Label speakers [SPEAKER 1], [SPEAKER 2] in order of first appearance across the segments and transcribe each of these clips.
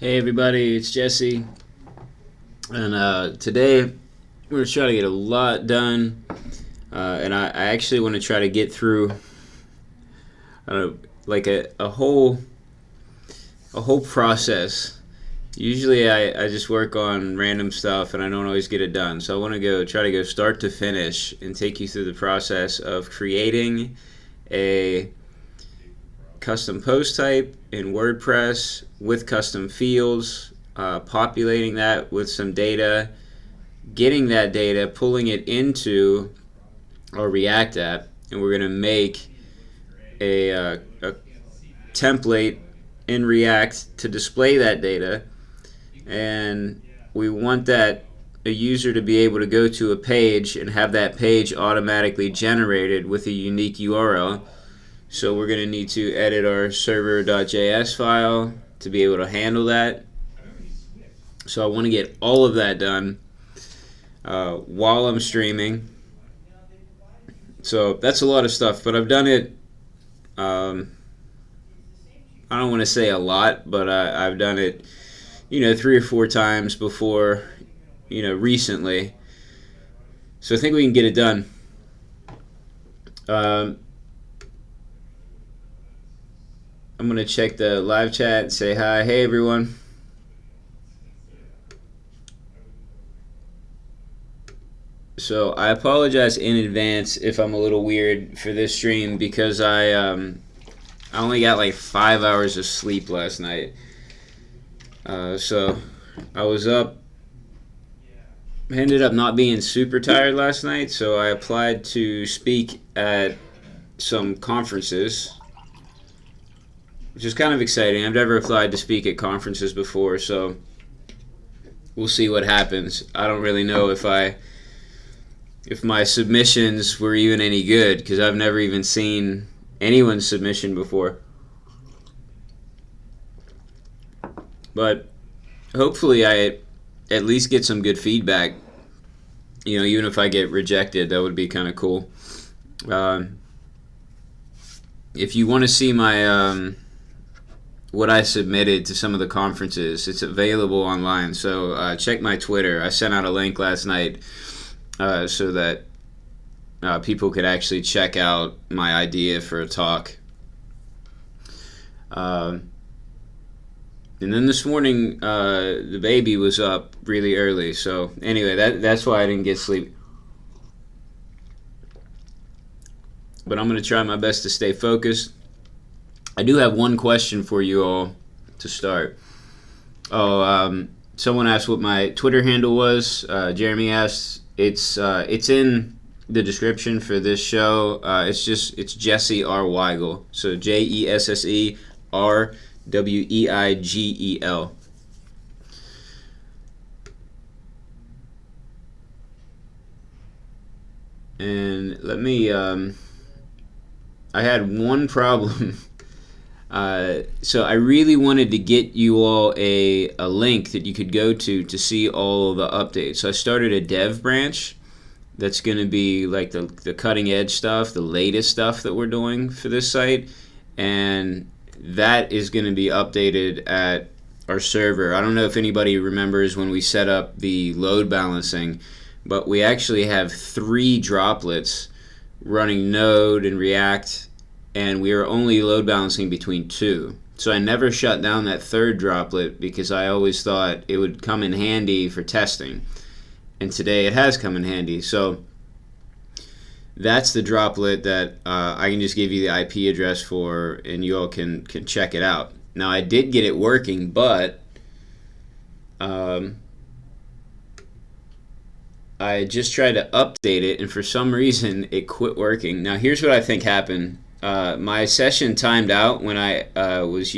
[SPEAKER 1] Hey everybody, it's Jesse, and today we're going to try to get a lot done, and I actually want to try to get through like a whole process. Usually I just work on random stuff and I don't always get it done, so I want to try to go start to finish and take you through the process of creating a custom post type in WordPress with custom fields, populating that with some data, getting that data, pulling it into our React app, and we're going to make a template in React to display that data. And we want a user to be able to go to a page and have that page automatically generated with a unique URL. So we're going to need to edit our server.js file to be able to handle that. So I want to get all of that done while I'm streaming. So that's a lot of stuff, but I've done it, I don't want to say a lot, but I've done it, 3 or 4 times before, recently. So I think we can get it done. I'm going to check the live chat and say hi. Hey, everyone. So I apologize in advance if I'm a little weird for this stream because I only got like 5 hours of sleep last night. So I was up. I ended up not being super tired last night, so I applied to speak at some conferences, which is kind of exciting. I've never applied to speak at conferences before, so we'll see what happens. I don't really know if my submissions were even any good, because I've never even seen anyone's submission before. But hopefully I at least get some good feedback. Even if I get rejected, that would be kind of cool. If you want to see my what I submitted to some of the conferences, it's available online. So check my Twitter. I sent out a link last night so that people could actually check out my idea for a talk. And then this morning, the baby was up really early. So anyway, that's why I didn't get sleep. But I'm going to try my best to stay focused. I do have one question for you all to start. Someone asked what my Twitter handle was. Jeremy asked. It's in the description for this show. It's Jesse R. Weigel. So JESSE RWEIGEL. And let me. I had one problem. So I really wanted to get you all a link that you could go to see all of the updates. So I started a dev branch that's going to be like the cutting edge stuff, the latest stuff that we're doing for this site, and that is going to be updated at our server. I don't know if anybody remembers when we set up the load balancing, but we actually have 3 droplets running Node and React, and we are only load balancing between 2. So I never shut down that 3rd droplet because I always thought it would come in handy for testing. And today it has come in handy. So that's the droplet that I can just give you the IP address for, and you all can check it out. Now I did get it working, but I just tried to update it, and for some reason it quit working. Now here's what I think happened. My session timed out when I was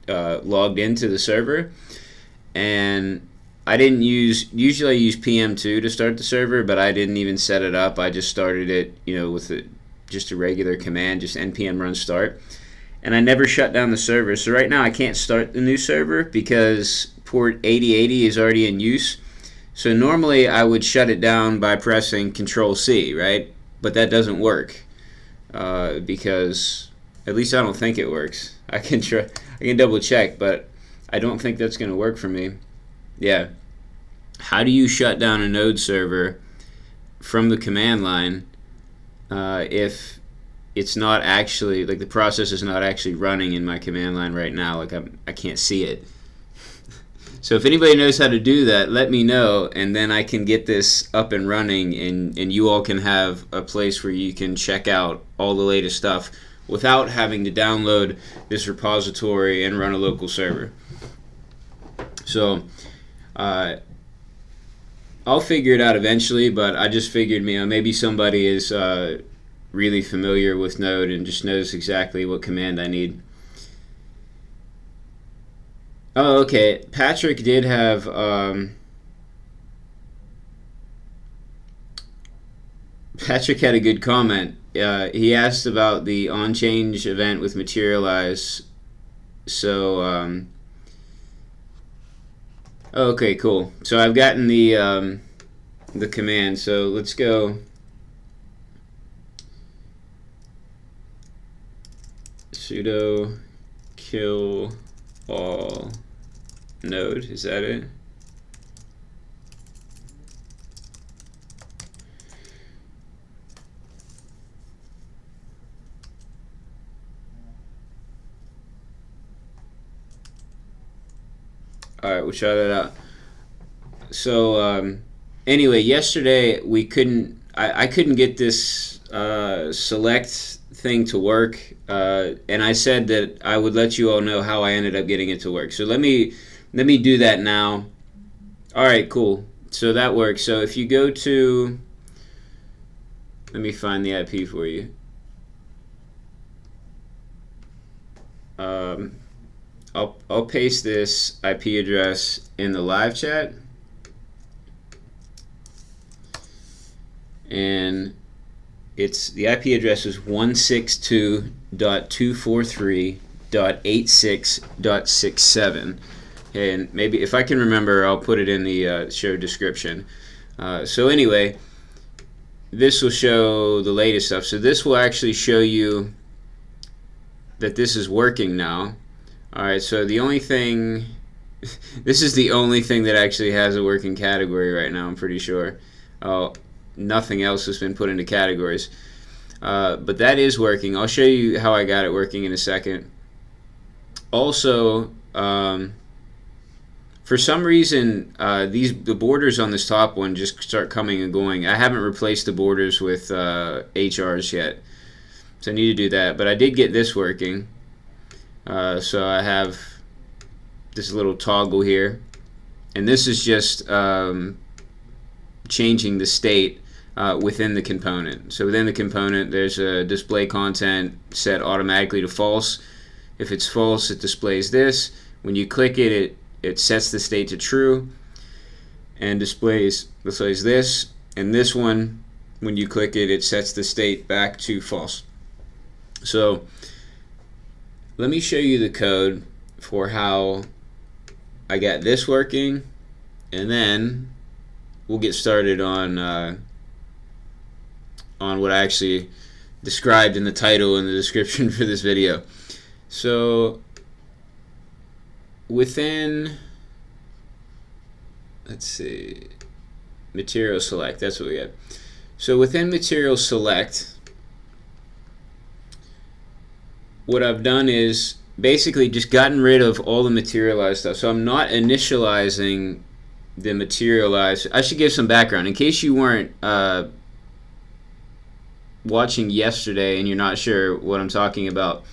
[SPEAKER 1] logged into the server, and I didn't usually I use PM2 to start the server, but I didn't even set it up. I just started it, with just a regular command, just npm run start, and I never shut down the server. So right now I can't start the new server because port 8080 is already in use. So normally I would shut it down by pressing Control-C, right? But that doesn't work. Because at least I don't think it works. I can double check, but I don't think that's going to work for me. Yeah. How do you shut down a node server from the command line if it's not actually, like the process is not actually running in my command line right now, like I can't see it. So if anybody knows how to do that, let me know, and then I can get this up and running, and you all can have a place where you can check out all the latest stuff without having to download this repository and run a local server. So I'll figure it out eventually, but I just figured maybe somebody is really familiar with Node and just knows exactly what command I need. Oh, okay. Patrick did have Patrick had a good comment. He asked about the onChange event with Materialize. So okay, cool. So I've gotten the command. So let's go sudo kill all node. Is that it? Alright, we'll try that out. So anyway, yesterday we couldn't I couldn't get this select thing to work, and I said that I would let you all know how I ended up getting it to work. So let me do that now. Alright, cool. So that works. So if you go to, let me find the IP for you. I'll paste this IP address in the live chat, and the IP address is 162.243.86.67, and maybe if I can remember, I'll put it in the show description. So anyway, this will show the latest stuff. So this will actually show you that this is working now. Alright, so the only thing, this is the only thing that actually has a working category right now, I'm pretty sure. Nothing else has been put into categories. But that is working. I'll show you how I got it working in a second. Also, for some reason, the borders on this top one just start coming and going. I haven't replaced the borders with HRs yet, so I need to do that. But I did get this working. So I have this little toggle here, and this is just changing the state within the component. So within the component, there's a display content set automatically to false. If it's false, it displays this. When you click it, it sets the state to true and displays this. And this one, when you click it, it sets the state back to false. So let me show you the code for how I got this working, and then we'll get started on what I actually described in the title and the description for this video. So within, let's see, material select, that's what we got. So within material select, what I've done is basically just gotten rid of all the materialized stuff. So I'm not initializing the materialized. I should give some background in case you weren't watching yesterday and you're not sure what I'm talking about.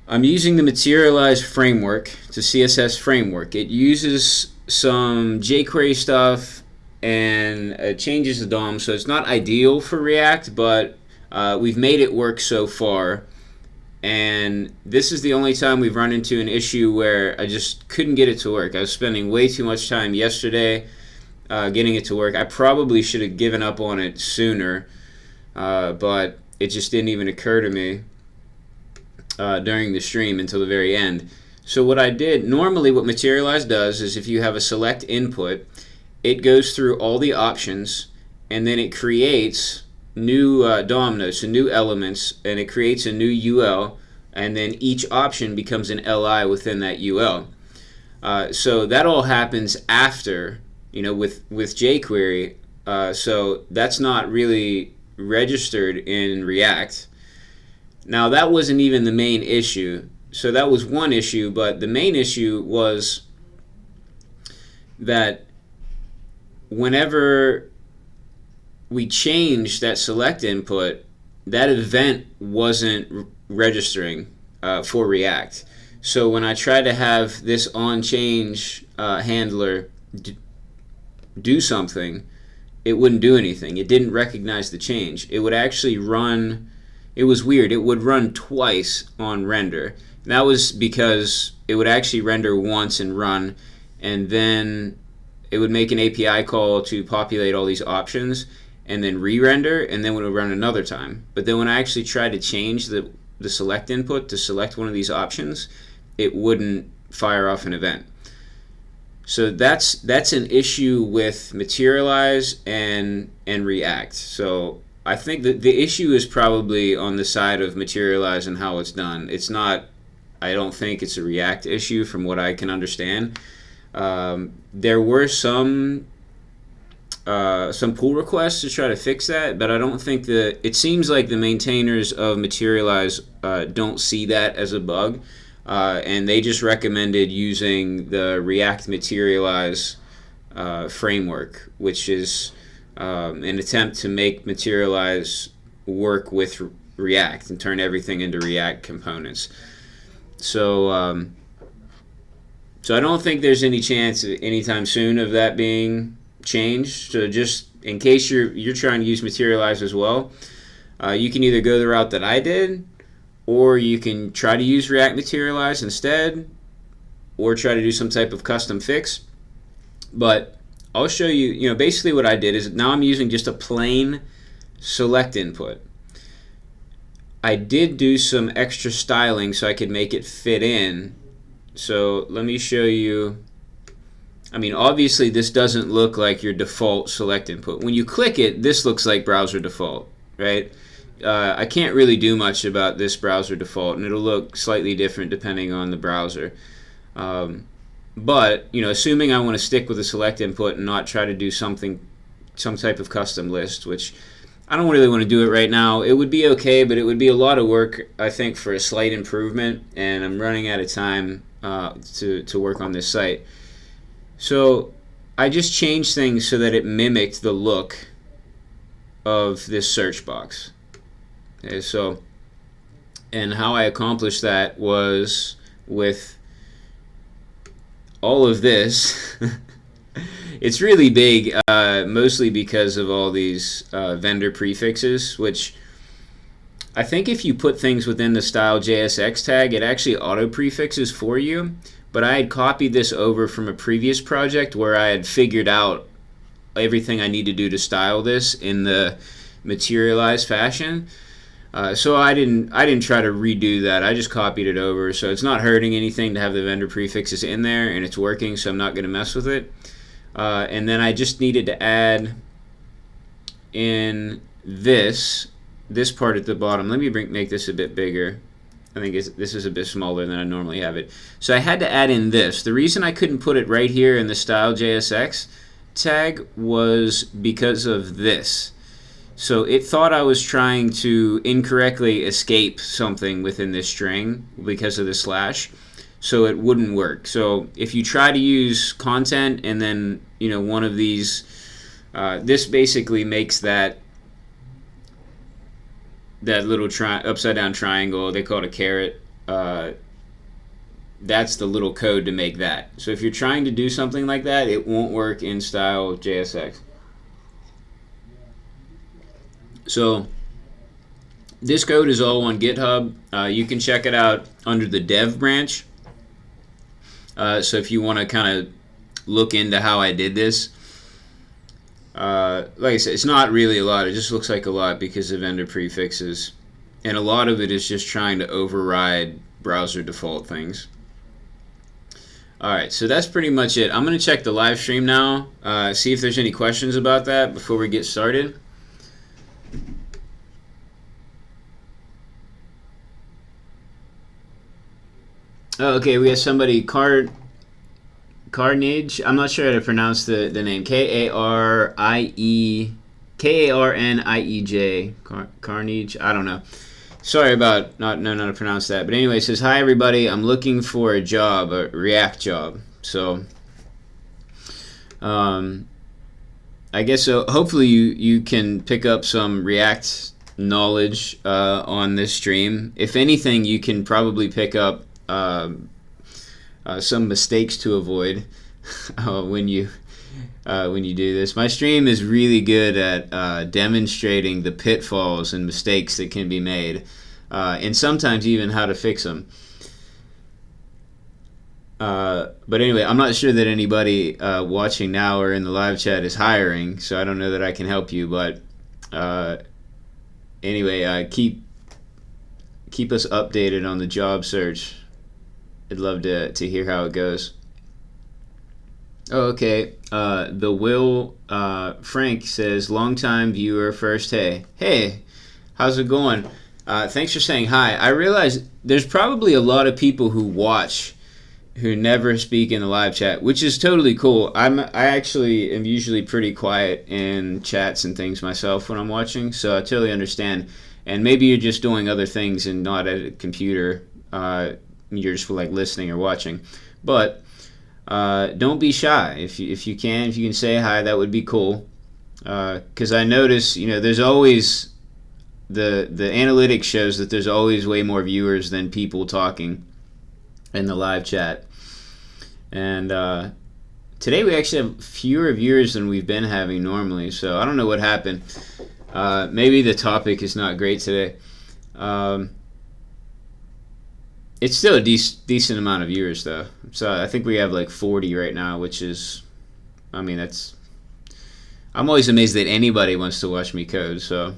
[SPEAKER 1] I'm using the Materialize framework. It's a CSS framework. It uses some jQuery stuff and it changes the DOM, so it's not ideal for React, but we've made it work so far. And this is the only time we've run into an issue where I just couldn't get it to work. I was spending way too much time yesterday getting it to work. I probably should have given up on it sooner, but it just didn't even occur to me during the stream until the very end. So what I did, normally what Materialize does is if you have a select input, it goes through all the options and then it creates new DOM nodes, so new elements, and it creates a new UL, and then each option becomes an LI within that UL. So that all happens after, with jQuery. So that's not really registered in React. Now that wasn't even the main issue. So that was one issue, but the main issue was that whenever we changed that select input, that event wasn't registering for React. So when I tried to have this onChange handler do something, it wouldn't do anything. It didn't recognize the change. It would actually run, it was weird, it would run twice on render. And that was because it would actually render once and run, and then it would make an API call to populate all these options, and then re-render, and then it would run another time. But then when I actually tried to change the select input to select one of these options, it wouldn't fire off an event. So that's an issue with Materialize and React. So I think that the issue is probably on the side of Materialize and how it's done. It's not, I don't think it's a React issue from what I can understand. There were some pull requests to try to fix that, but I don't think it seems like the maintainers of Materialize don't see that as a bug, and they just recommended using the React Materialize framework, which is an attempt to make Materialize work with React and turn everything into React components. So so I don't think there's any chance anytime soon of that being changed. So just in case you're trying to use Materialize as well, you can either go the route that I did, or you can try to use React Materialize instead, or try to do some type of custom fix. But I'll show you, basically what I did is now I'm using just a plain select input. I did do some extra styling so I could make it fit in. So let me show you. I mean, obviously this doesn't look like your default select input. When you click it, this looks like browser default, right? I can't really do much about this browser default, and it'll look slightly different depending on the browser. But assuming I want to stick with the select input and not try to do some type of custom list, which I don't really want to do it right now. It would be okay, but it would be a lot of work, I think, for a slight improvement, and I'm running out of time to work on this site. So I just changed things so that it mimicked the look of this search box. Okay, so, and how I accomplished that was with all of this. It's really big, mostly because of all these vendor prefixes, which I think if you put things within the style.jsx tag, it actually auto-prefixes for you. But I had copied this over from a previous project where I had figured out everything I need to do to style this in the Materialize fashion. So I didn't try to redo that. I just copied it over. So it's not hurting anything to have the vendor prefixes in there, and it's working, so I'm not going to mess with it. And then I just needed to add in this part at the bottom. Let me make this a bit bigger. I think this is a bit smaller than I normally have it. So I had to add in this. The reason I couldn't put it right here in the style.jsx tag was because of this. So it thought I was trying to incorrectly escape something within this string because of the slash. So it wouldn't work. So if you try to use content and then one of these, this basically makes that little upside down triangle, they call it a caret. That's the little code to make that. So if you're trying to do something like that, it won't work in style.jsx. So this code is all on GitHub. You can check it out under the dev branch. So if you want to kind of look into how I did this, like I said, it's not really a lot. It just looks like a lot because of vendor prefixes, and a lot of it is just trying to override browser default things. All right, so that's pretty much it. I'm going to check the live stream now, see if there's any questions about that before we get started. Oh, okay, we have somebody, Carnage. I'm not sure how to pronounce the name. Karnieej. Carnage. I don't know. Sorry about not knowing how to pronounce that. But anyway, it says, hi everybody. I'm looking for a job, a React job. So, I guess so. Hopefully you can pick up some React knowledge on this stream. If anything, you can probably pick up some mistakes to avoid when you do this. My stream is really good at demonstrating the pitfalls and mistakes that can be made, and sometimes even how to fix them. But anyway, I'm not sure that anybody watching now or in the live chat is hiring, so I don't know that I can help you. But anyway, keep us updated on the job search. I'd love to hear how it goes. Oh, okay. The Will Frank says, long-time viewer, first hey. Hey, how's it going? Thanks for saying hi. I realize there's probably a lot of people who watch who never speak in the live chat, which is totally cool. I actually am usually pretty quiet in chats and things myself when I'm watching, so I totally understand. And maybe you're just doing other things and not at a computer. You're just like listening or watching. But don't be shy. If you can say hi, that would be cool. Because I notice, there's always the analytics shows that there's always way more viewers than people talking in the live chat. And today we actually have fewer viewers than we've been having normally, so I don't know what happened. Maybe the topic is not great today. It's still a decent amount of viewers though. So I think we have like 40 right now, which is, I'm always amazed that anybody wants to watch me code. So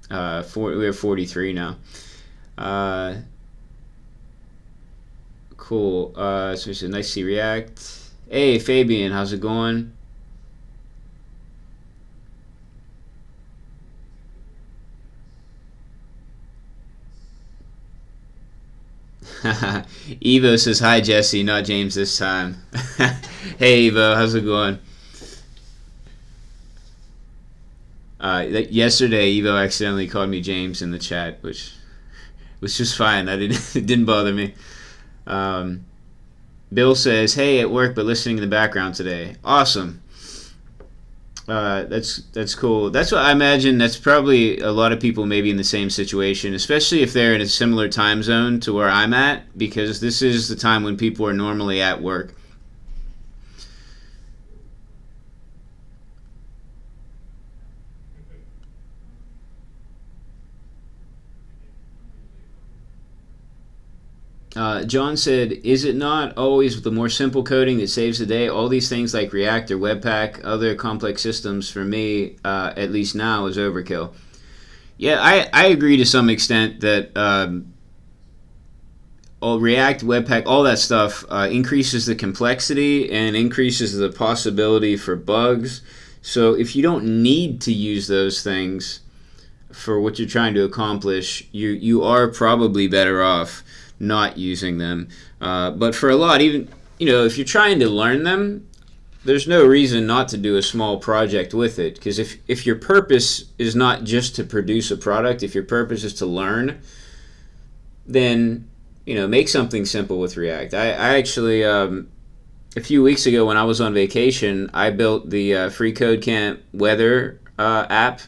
[SPEAKER 1] we have 43 now. Cool. So it says, nice to see React. Hey, Fabian, how's it going? Evo says, hi, Jesse, not James this time. Hey, Evo, how's it going? Yesterday, Evo accidentally called me James in the chat, which was just fine. It didn't bother me. Bill says, hey, at work, but listening in the background today. Awesome. That's cool. That's what I imagine. That's probably a lot of people maybe in the same situation, especially if they're in a similar time zone to where I'm at, because this is the time when people are normally at work. John said, is it not always the more simple coding that saves the day? All these things like React or Webpack, other complex systems, for me, at least now, is overkill. Yeah, I agree to some extent that React, Webpack, all that stuff increases the complexity and increases the possibility for bugs. So if you don't need to use those things for what you're trying to accomplish, you are probably better off not using them. But for a lot, even if you're trying to learn them, there's no reason not to do a small project with it, because if your purpose is not just to produce a product, if your purpose is to learn, then make something simple with React. I actually a few weeks ago when I was on vacation, I built the FreeCodeCamp weather app.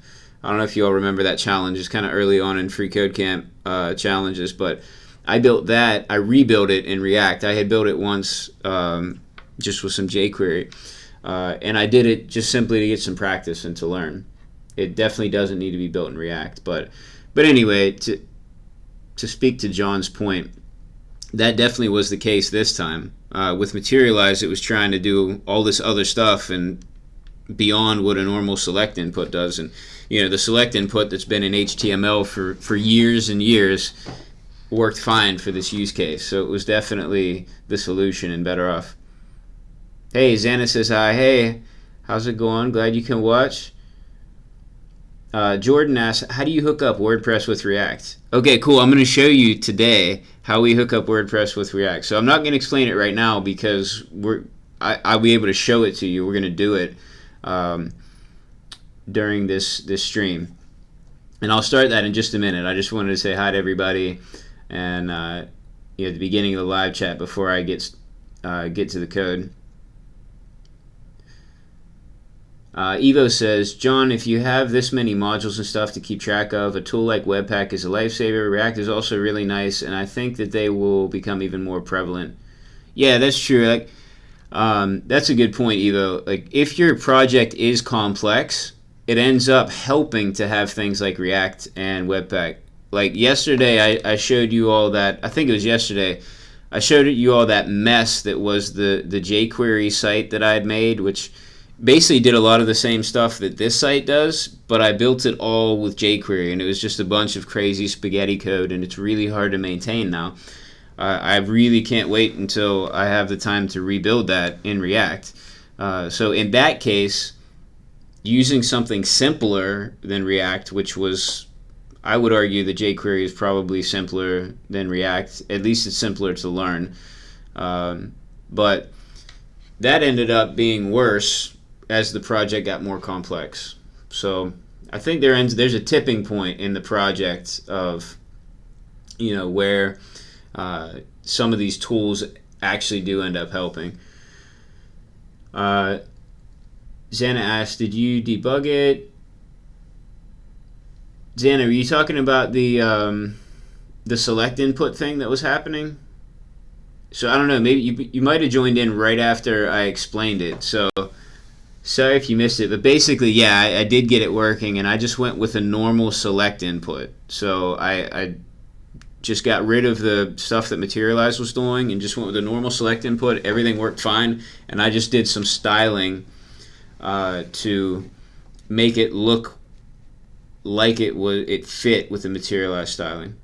[SPEAKER 1] I don't know if you all remember that challenge. It's kind of early on in FreeCodeCamp challenges, but I built that. I rebuilt it in React. I had built it once just with some jQuery, and I did it just simply to get some practice and to learn. It definitely doesn't need to be built in React, but anyway, to speak to John's point, that definitely was the case this time. With Materialize, it was trying to do all this other stuff and beyond what a normal select input does, and the select input that's been in HTML for years and years worked fine for this use case, so it was definitely the solution and better off. Hey, Xana says hi. Hey, how's it going? Glad you can watch. Jordan asks, how do you hook up WordPress with React? Okay, cool. I'm going to show you today how we hook up WordPress with React. So I'm not going to explain it right now because I'll be able to show it to you. We're going to do it during this stream. And I'll start that in just a minute. I just wanted to say hi to everybody and at the beginning of the live chat before I get to the code. Evo says, John, if you have this many modules and stuff to keep track of, a tool like Webpack is a lifesaver. React is also really nice, and I think that they will become even more prevalent. Yeah, that's true. Like, that's a good point, Evo. Like, if your project is complex, it ends up helping to have things like React and Webpack. Like yesterday, I showed you all that. I think it was yesterday. I showed you all that mess that was the jQuery site that I had made, which basically did a lot of the same stuff that this site does, but I built it all with jQuery, and it was just a bunch of crazy spaghetti code, and it's really hard to maintain now. I really can't wait until I have the time to rebuild that in React. So in that case, using something simpler than React, which was, I would argue that jQuery is probably simpler than React. At least it's simpler to learn. But that ended up being worse as the project got more complex. So I think there's a tipping point in the project of, where some of these tools actually do end up helping. Xana asked, did you debug it? Xana, are you talking about the select input thing that was happening? So I don't know, maybe you might have joined in right after I explained it. So sorry if you missed it, but basically, yeah, I did get it working, and I just went with a normal select input. So I just got rid of the stuff that Materialize was doing and just went with a normal select input. Everything worked fine, and I just did some styling to make it look like it fit with the Materialize styling.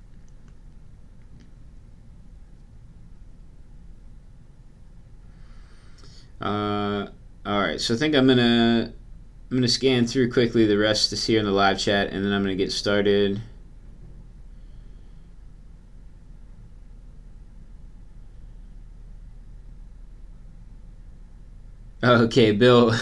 [SPEAKER 1] All right, so I think I'm gonna scan through quickly the rest that's here in the live chat, and then I'm gonna get started. Okay, Bill.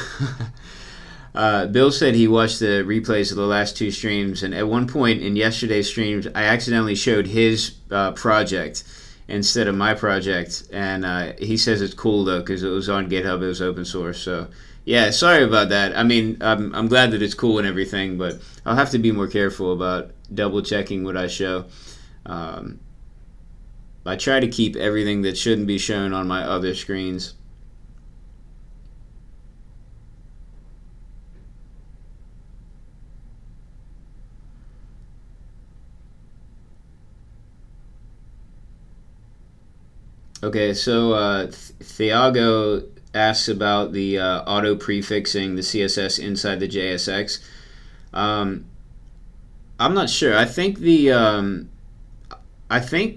[SPEAKER 1] Bill said he watched the replays of the last two streams, and at one point in yesterday's streams, I accidentally showed his project instead of my project, and he says it's cool though because it was on GitHub, it was open source. So yeah, sorry about that. I mean, I'm glad that it's cool and everything, but I'll have to be more careful about double checking what I show. I try to keep everything that shouldn't be shown on my other screens. Okay, so Thiago asks about the auto prefixing the CSS inside the JSX. I'm not sure. I think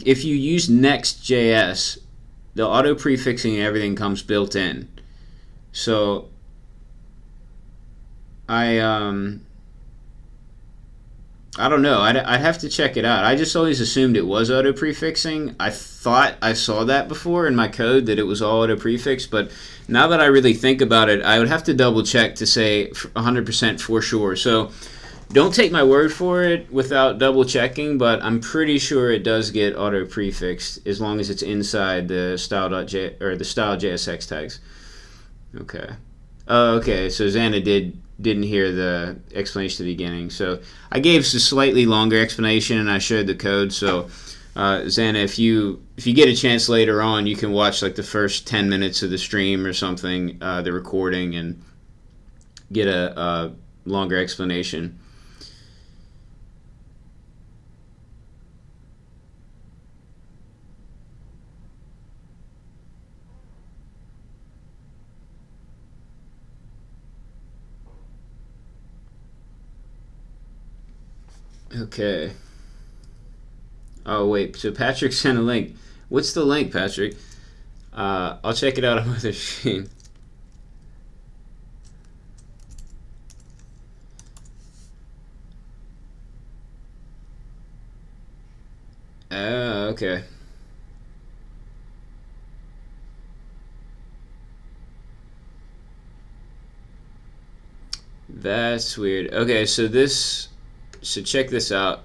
[SPEAKER 1] if you use Next.js, the auto prefixing and everything comes built in. So I don't know. I'd have to check it out. I just always assumed it was auto prefixing. I thought I saw that before in my code that it was all auto prefix, but now that I really think about it, I would have to double check to say 100% for sure. So don't take my word for it without double checking, but I'm pretty sure it does get auto prefixed as long as it's inside the style.js or the style JSX tags. Okay. Okay. So Xana didn't hear the explanation at the beginning. So I gave a slightly longer explanation and I showed the code. So Xana, if you get a chance later on, you can watch like the first 10 minutes of the stream or something, the recording, and get a longer explanation. Okay. Oh wait, so Patrick sent a link. What's the link, Patrick? I'll check it out on my other screen. Oh, okay. That's weird. Okay, so check this out.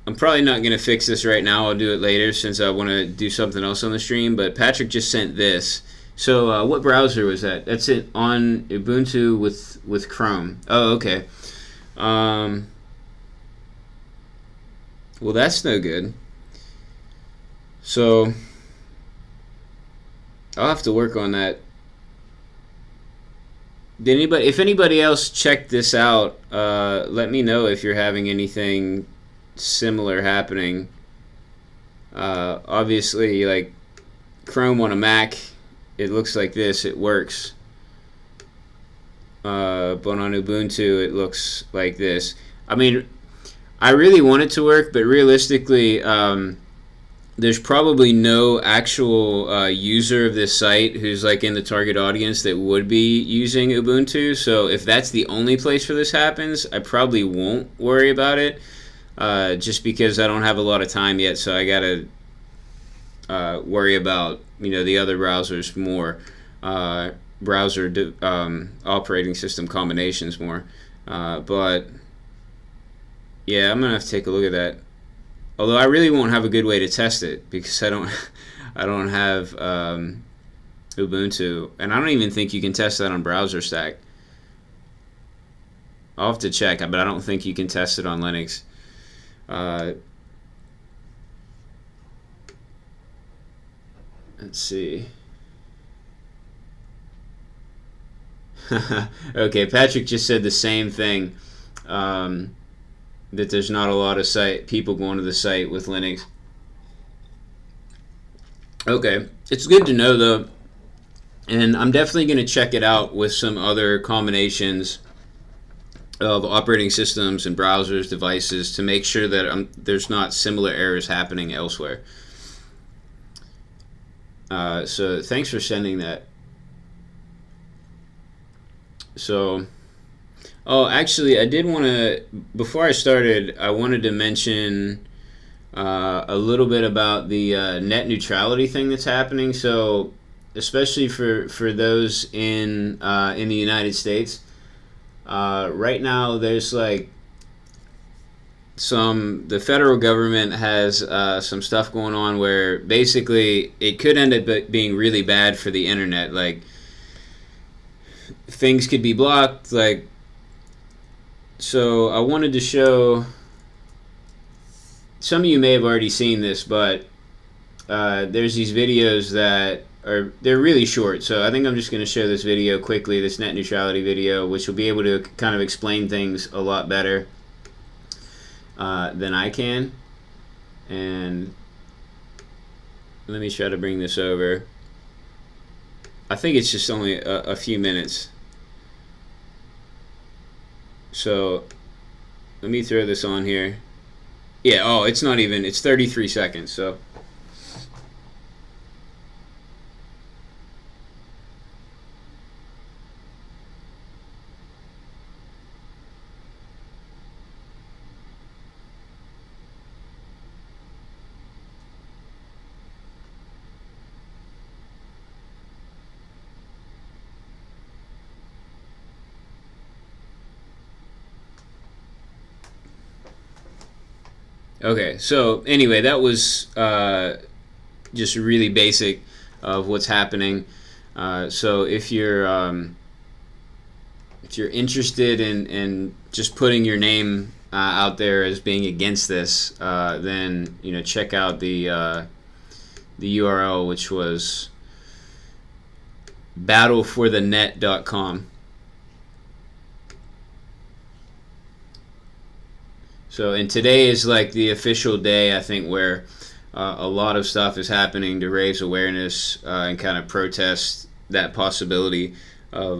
[SPEAKER 1] I'm probably not going to fix this right now. I'll do it later since I want to do something else on the stream. But Patrick just sent this. So what browser was that? That's it on Ubuntu with Chrome. Oh, okay. Um, well, that's no good. So I'll have to work on that. If anybody else checked this out, let me know if you're having anything similar happening. Obviously, like Chrome on a Mac, it looks like this. It works. But on Ubuntu, it looks like this. I mean, I really want it to work, but realistically, there's probably no actual user of this site who's like in the target audience that would be using Ubuntu. So if that's the only place where this happens, I probably won't worry about it, just because I don't have a lot of time yet. So I gotta worry about the other browsers more, operating system combinations more. But yeah, I'm gonna have to take a look at that. Although I really won't have a good way to test it because I don't I don't have Ubuntu, and I don't even think you can test that on Browser Stack. I'll have to check, but I don't think you can test it on Linux. Let's see. Okay, Patrick just said the same thing. That there's not a lot of people going to the site with Linux. Okay, it's good to know though, and I'm definitely going to check it out with some other combinations of operating systems and browsers, devices, to make sure that there's not similar errors happening elsewhere. So thanks for sending that. So, oh, actually, I did want to, before I started, I wanted to mention a little bit about the net neutrality thing that's happening. So, especially for those in the United States, right now there's like the federal government has some stuff going on where basically it could end up being really bad for the internet. Like things could be blocked. Like, so I wanted to show. Some of you may have already seen this, but there's these videos that they're really short. So I think I'm just going to show this video quickly, this net neutrality video, which will be able to kind of explain things a lot better than I can. And let me try to bring this over. I think it's just only a few minutes. So let me throw this on here. Yeah, oh, it's not even, it's 33 seconds, so. Okay, so anyway, that was just really basic of what's happening. So if you're interested in just putting your name out there as being against this, then check out the URL, which was battleforthenet.com. So, and today is like the official day, I think, where a lot of stuff is happening to raise awareness and kind of protest that possibility of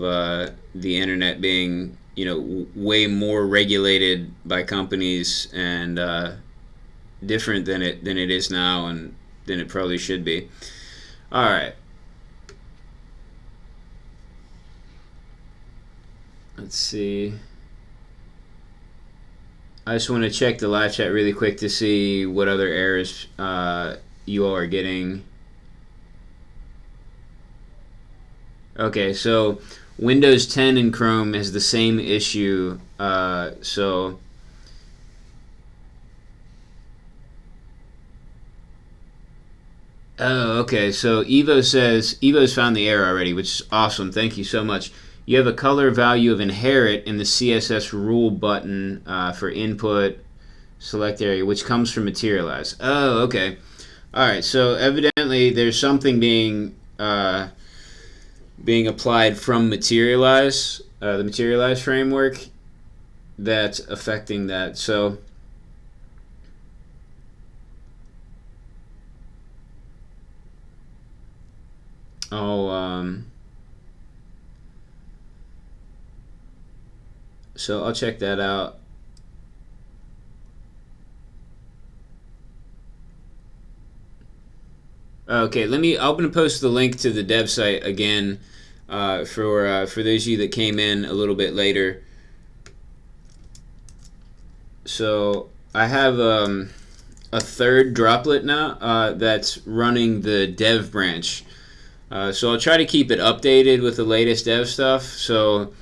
[SPEAKER 1] the internet being, way more regulated by companies and different than it is now, and than it probably should be. All right. Let's see. I just want to check the live chat really quick to see what other errors you all are getting. Okay, so Windows 10 and Chrome has the same issue. So oh, okay. So Evo's found the error already, which is awesome. Thank you so much. You have a color value of inherit in the CSS rule button for input select area, which comes from Materialize. Oh, okay. All right. So evidently there's something being applied from Materialize, the Materialize framework, that's affecting that. So I'll check that out. Okay, I'm gonna post the link to the dev site again for those of you that came in a little bit later. So I have a third droplet now that's running the dev branch. So I'll try to keep it updated with the latest dev stuff. So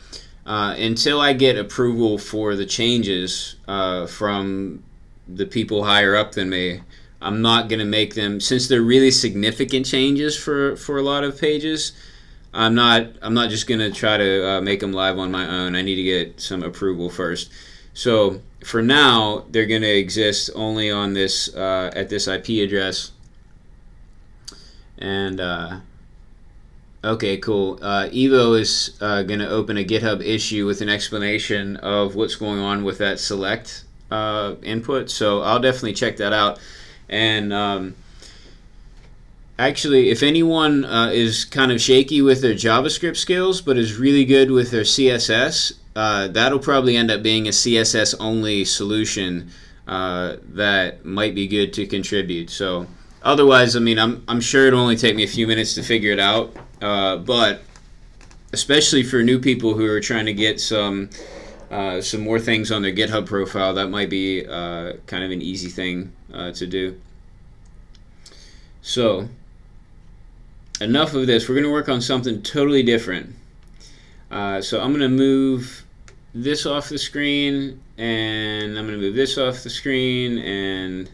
[SPEAKER 1] until I get approval for the changes from the people higher up than me, I'm not going to make them, since they're really significant changes for a lot of pages. I'm not just going to try to make them live on my own. I need to get some approval first. So for now, they're going to exist only on this at this IP address. And okay, cool. Evo is going to open a GitHub issue with an explanation of what's going on with that select input. So I'll definitely check that out. And actually, if anyone is kind of shaky with their JavaScript skills but is really good with their CSS, that'll probably end up being a CSS only solution that might be good to contribute. So otherwise, I mean, I'm sure it'll only take me a few minutes to figure it out, but especially for new people who are trying to get some more things on their GitHub profile, that might be kind of an easy thing to do. So enough of this. We're going to work on something totally different. So I'm going to move this off the screen, and I'm going to move this off the screen, and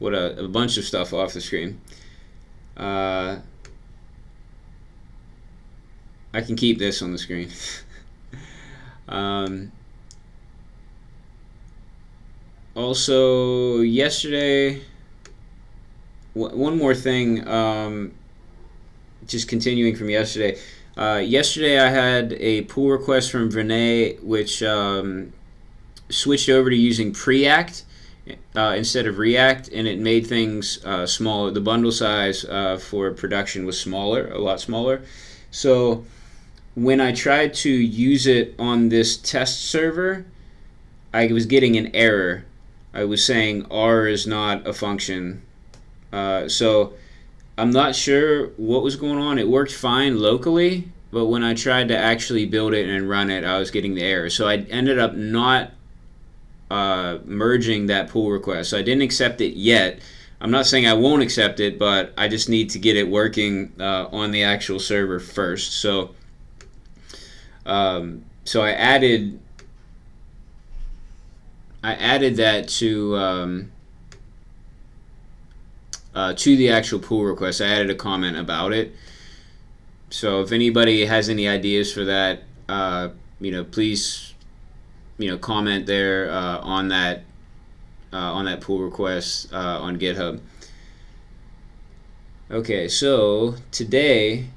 [SPEAKER 1] a bunch of stuff off the screen. I can keep this on the screen. Also, yesterday, one more thing, just continuing from yesterday. Yesterday I had a pull request from Vinay, which switched over to using Preact instead of React, and it made things smaller. The bundle size for production was smaller, a lot smaller. So when I tried to use it on this test server, I was getting an error. I was saying R is not a function. So I'm not sure what was going on. It worked fine locally, but when I tried to actually build it and run it, I was getting the error. So I ended up not merging that pull request. So I didn't accept it yet. I'm not saying I won't accept it, but I just need to get it working on the actual server first. So I added that to the actual pull request. I added a comment about it. So if anybody has any ideas for that, please, comment there on that pull request on GitHub. Okay, so today,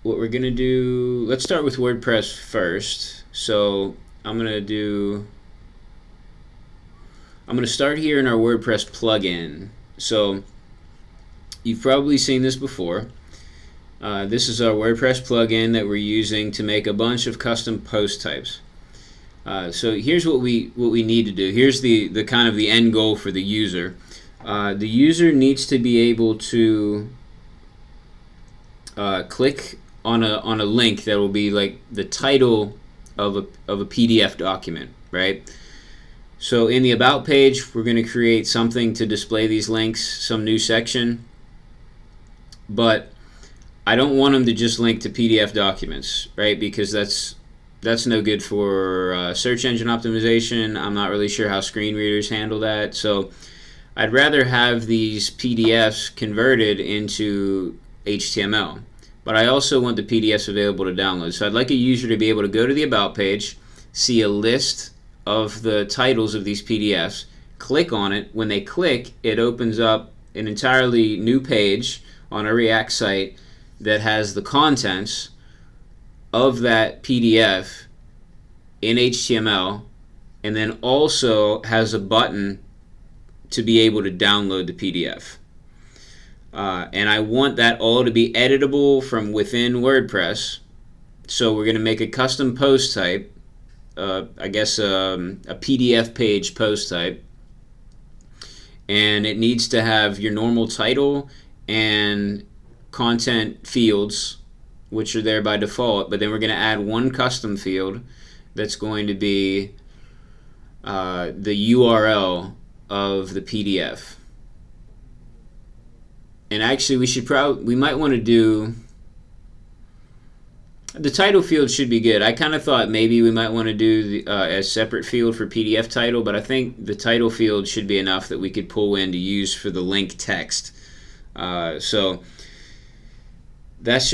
[SPEAKER 1] what we're gonna do, let's start with WordPress first. So I'm gonna start here in our WordPress plugin. So you've probably seen this before. This is our WordPress plugin that we're using to make a bunch of custom post types. So here's what we need to do. Here's the kind of the end goal for the user. The user needs to be able to click on a link that will be like the title of a PDF document, right? So in the About page, we're going to create something to display these links, some new section. But I don't want them to just link to PDF documents, right? Because that's no good for search engine optimization. I'm not really sure how screen readers handle that. So I'd rather have these PDFs converted into HTML. But I also want the PDFs available to download. So I'd like a user to be able to go to the About page, see a list of the titles of these PDFs, click on it. When they click, it opens up an entirely new page on a React site that has the contents of that PDF in HTML, and then also has a button to be able to download the PDF. And I want that all to be editable from within WordPress. So we're going to make a custom post type, I guess a PDF page post type. And it needs to have your normal title and content fields, which are there by default. But then we're going to add one custom field that's going to be the URL of the PDF. And actually, we might want to do the title field. Should be good. I kind of thought maybe we might want to do a separate field for PDF title, but I think the title field should be enough that we could pull in to use for the link text. So that's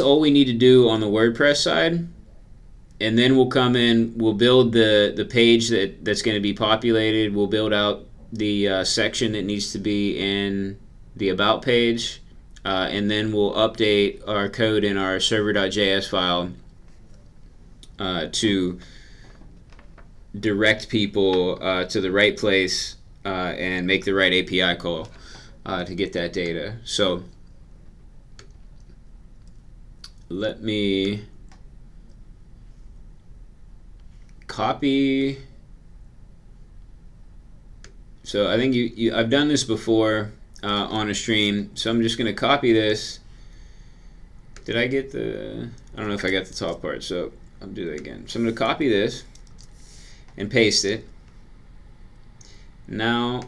[SPEAKER 1] all we need to do on the WordPress side. And then we'll come in, we'll build the page that's going to be populated. We'll build out the section that needs to be in the About page, and then we'll update our code in our server.js file to direct people to the right place and make the right API call to get that data. So let me copy. So I think I've done this before on a stream, so I'm just going to copy this. Did I get the... I don't know if I got the top part, so I'll do that again. So I'm going to copy this and paste it. Now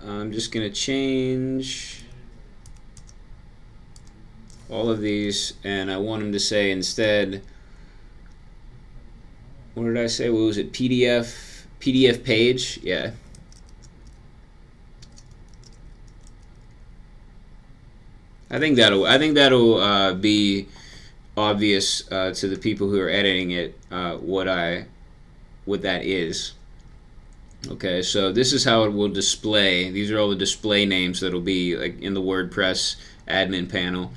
[SPEAKER 1] I'm just going to change all of these, and I want them to say instead, what did I say? What was it? PDF page? Yeah. I think that'll be obvious to the people who are editing it what that is. Okay, so this is how it will display. These are all the display names that'll be like in the WordPress admin panel.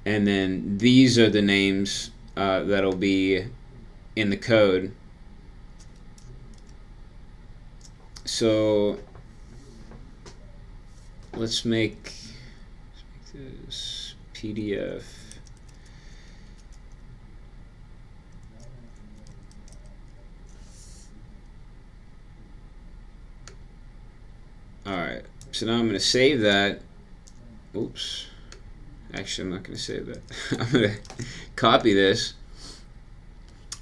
[SPEAKER 1] And then these are the names that'll be in the code. So let's make this PDF. Alright, so now I'm going to save that. Oops. Actually, I'm not going to save that. I'm going to copy this.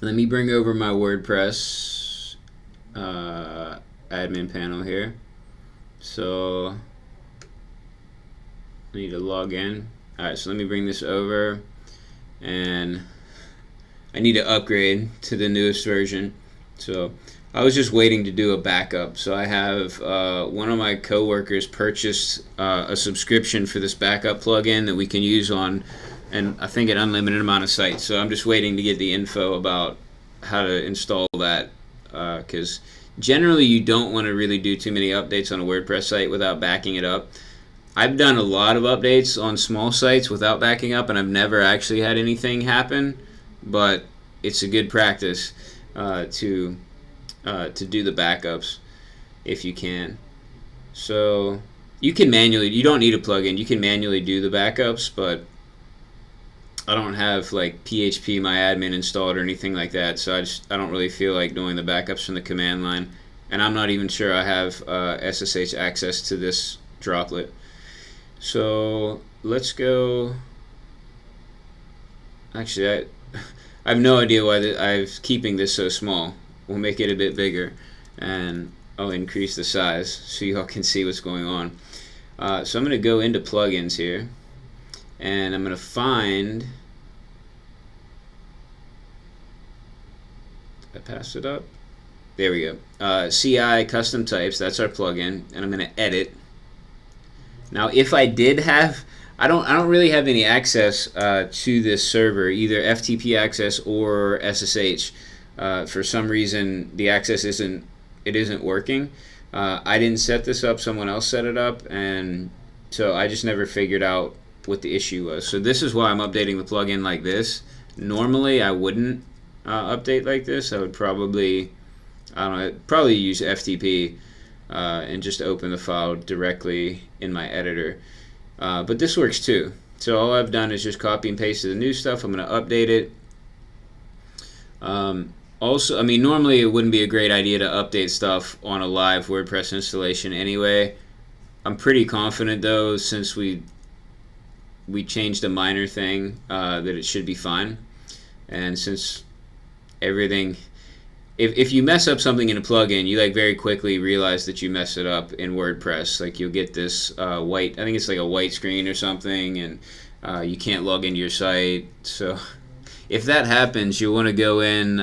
[SPEAKER 1] Let me bring over my WordPress admin panel here. So I need to log in. Alright, so let me bring this over, and I need to upgrade to the newest version. So I was just waiting to do a backup. So I have one of my coworkers purchased a subscription for this backup plugin that we can use on, and I think an unlimited amount of sites. So I'm just waiting to get the info about how to install that, because generally you don't want to really do too many updates on a WordPress site without backing it up. I've done a lot of updates on small sites without backing up, and I've never actually had anything happen, but it's a good practice to do the backups if you can. So you can manually, you don't need a plugin, you can manually do the backups, but I don't have like PHP my admin installed or anything like that, so I don't really feel like doing the backups from the command line, and I'm not even sure I have SSH access to this droplet. So let's go. Actually, I have no idea why I'm keeping this so small. We'll make it a bit bigger, and I'll increase the size so y'all can see what's going on. So I'm going to go into plugins here, and I'm going to find, I passed it up. There we go. CI custom types, that's our plugin, and I'm going to edit. Now, if I did have, I don't really have any access to this server, either FTP access or SSH. For some reason, the access isn't working. I didn't set this up; someone else set it up, and so I just never figured out what the issue was. So this is why I'm updating the plugin like this. Normally, I wouldn't update like this. I would probably, I don't know, probably use FTP and just open the file directly in my editor. But this works too. So all I've done is just copy and paste the new stuff. I'm going to update it. Also, I mean, normally it wouldn't be a great idea to update stuff on a live WordPress installation anyway. I'm pretty confident though, since we changed a minor thing, that it should be fine. And since everything, if you mess up something in a plugin, you like very quickly realize that you messed it up in WordPress. Like you'll get this white, I think it's like a white screen or something, and you can't log into your site. So if that happens, you'll want to go in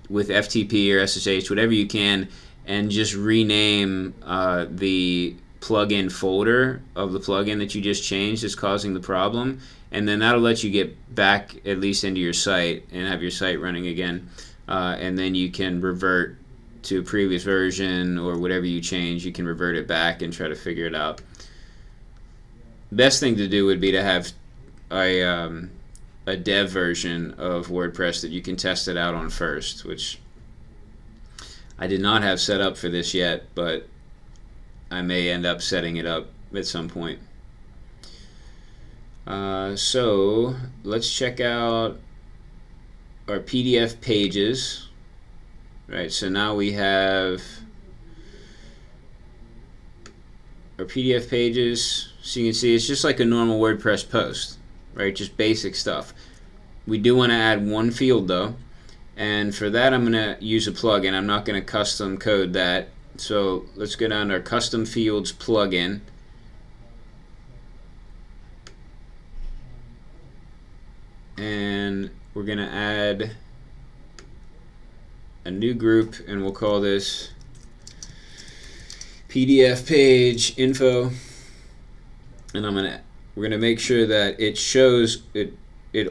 [SPEAKER 1] with FTP or SSH, whatever you can, and just rename the plugin folder of the plugin that you just changed is causing the problem, and then that'll let you get back at least into your site and have your site running again. And then you can revert to a previous version, or whatever you change, you can revert it back and try to figure it out. Best thing to do would be to have a dev version of WordPress that you can test it out on first, which I did not have set up for this yet, but I may end up setting it up at some point. So let's check out our PDF pages. Right, so now we have our PDF pages. So you can see it's just like a normal WordPress post, right? Just basic stuff. We do want to add one field though, and for that I'm going to use a plugin. I'm not going to custom code that. So let's go down to our custom fields plugin. And we're going to add a new group, and we'll call this PDF page info. And we're gonna make sure that it shows it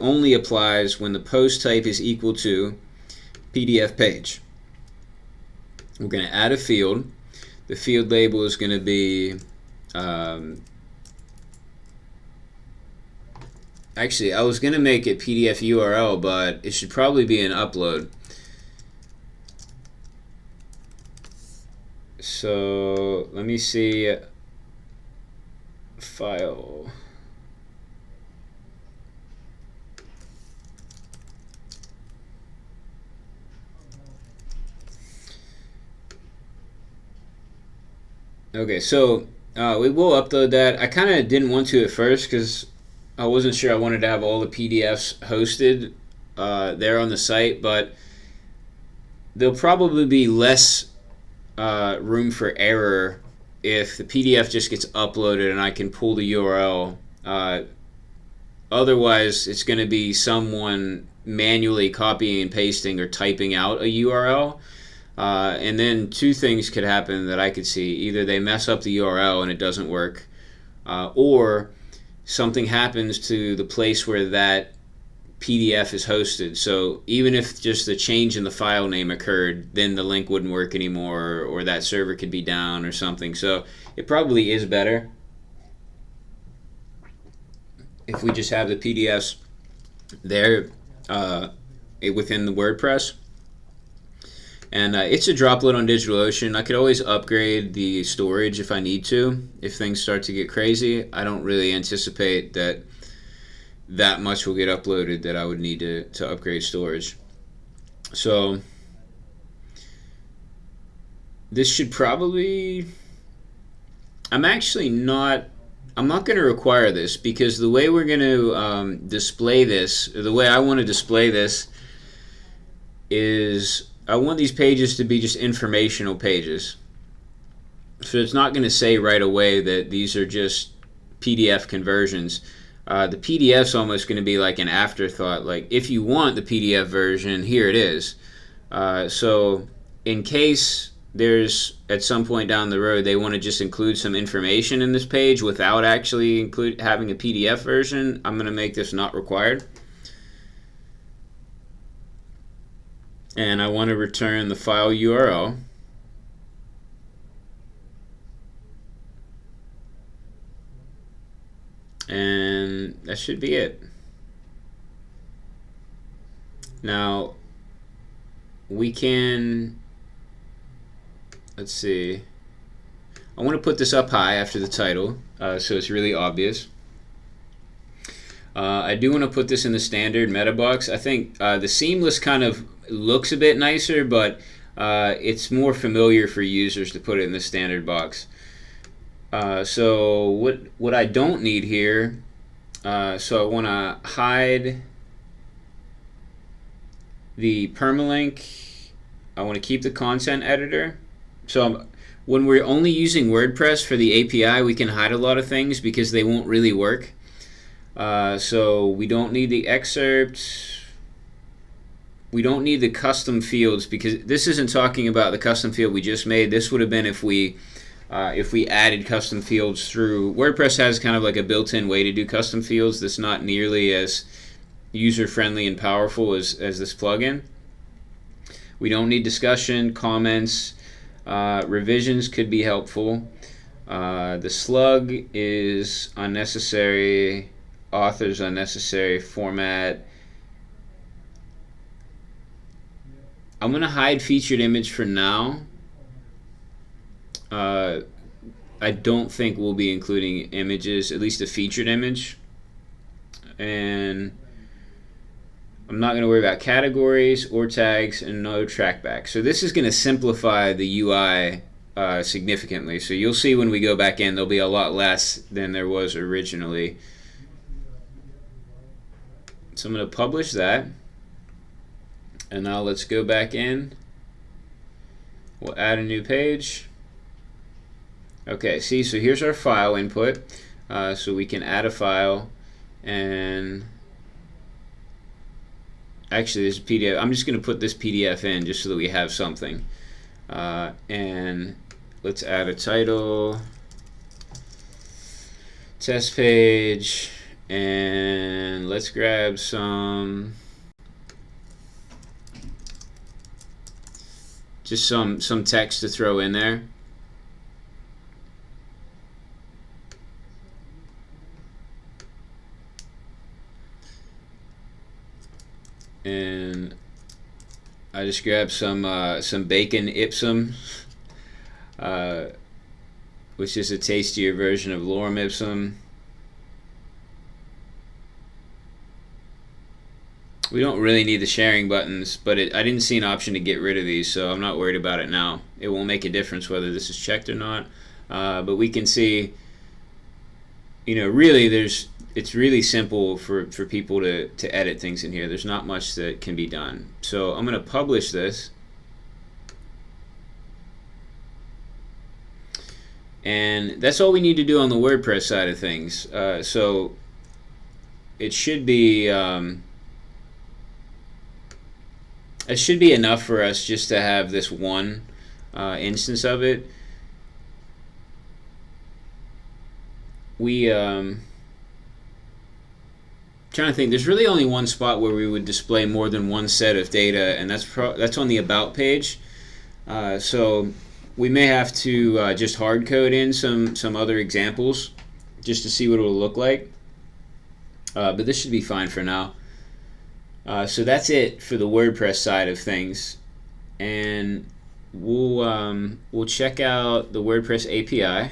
[SPEAKER 1] only applies when the post type is equal to PDF page. We're gonna add a field. The field label is gonna be actually, I was gonna make it PDF URL, but it should probably be an upload. So let me see. File. Okay, so we will upload that. I kind of didn't want to at first because I wasn't sure I wanted to have all the PDFs hosted there on the site, but there'll probably be less room for error if the PDF just gets uploaded and I can pull the URL. Otherwise, it's going to be someone manually copying and pasting or typing out a URL. And then two things could happen that I could see. Either they mess up the URL and it doesn't work, or something happens to the place where that PDF is hosted. So even if just the change in the file name occurred, then the link wouldn't work anymore, or that server could be down or something. So it probably is better if we just have the PDFs there within the WordPress. And it's a droplet on DigitalOcean. I could always upgrade the storage if I need to, if things start to get crazy. I don't really anticipate that much will get uploaded that I would need to upgrade storage. So this should probably, I'm not going to require this, because the way we're going to display this, or the way I want to display this, is I want these pages to be just informational pages. So it's not going to say right away that these are just PDF conversions. The PDF's almost going to be like an afterthought. Like, if you want the PDF version, here it is. So in case there's, at some point down the road, they want to just include some information in this page without actually having a PDF version, I'm going to make this not required. And I want to return the file URL. And that should be it. Now, we can, let's see, I want to put this up high after the title, so it's really obvious. I do want to put this in the standard meta box. I think the seamless kind of looks a bit nicer, but it's more familiar for users to put it in the standard box. So what I don't need here, so I want to hide the permalink. I want to keep the content editor. So when we're only using WordPress for the API, we can hide a lot of things because they won't really work. So we don't need the excerpt. We don't need the custom fields because this isn't talking about the custom field we just made. This would have been if we added custom fields through. WordPress has kind of like a built-in way to do custom fields that's not nearly as user-friendly and powerful as this plugin. We don't need discussion, comments, revisions could be helpful. The slug is unnecessary, authors unnecessary, format. I'm going to hide featured image for now. I don't think we'll be including images, at least a featured image. And I'm not going to worry about categories or tags and no trackback. So this is going to simplify the UI significantly. So you'll see when we go back in, there'll be a lot less than there was originally. So I'm going to publish that. And now let's go back in. We'll add a new page. Okay, see, so here's our file input. So we can add a file, and actually there's a PDF. I'm just going to put this PDF in just so that we have something. And let's add a title, test page, and let's grab some text to throw in there. And I just grabbed some bacon ipsum, which is a tastier version of lorem ipsum. We don't really need the sharing buttons, but I didn't see an option to get rid of these, so I'm not worried about it now. It won't make a difference whether this is checked or not. But we can see, really it's really simple for people to edit things in here. There's not much that can be done. So I'm going to publish this. And that's all we need to do on the WordPress side of things. So it should be enough for us just to have this one instance of it. Trying to think, there's really only one spot where we would display more than one set of data, and that's on the About page. So we may have to just hard code in some other examples just to see what it will look like. But this should be fine for now. So that's it for the WordPress side of things, and we'll check out the WordPress API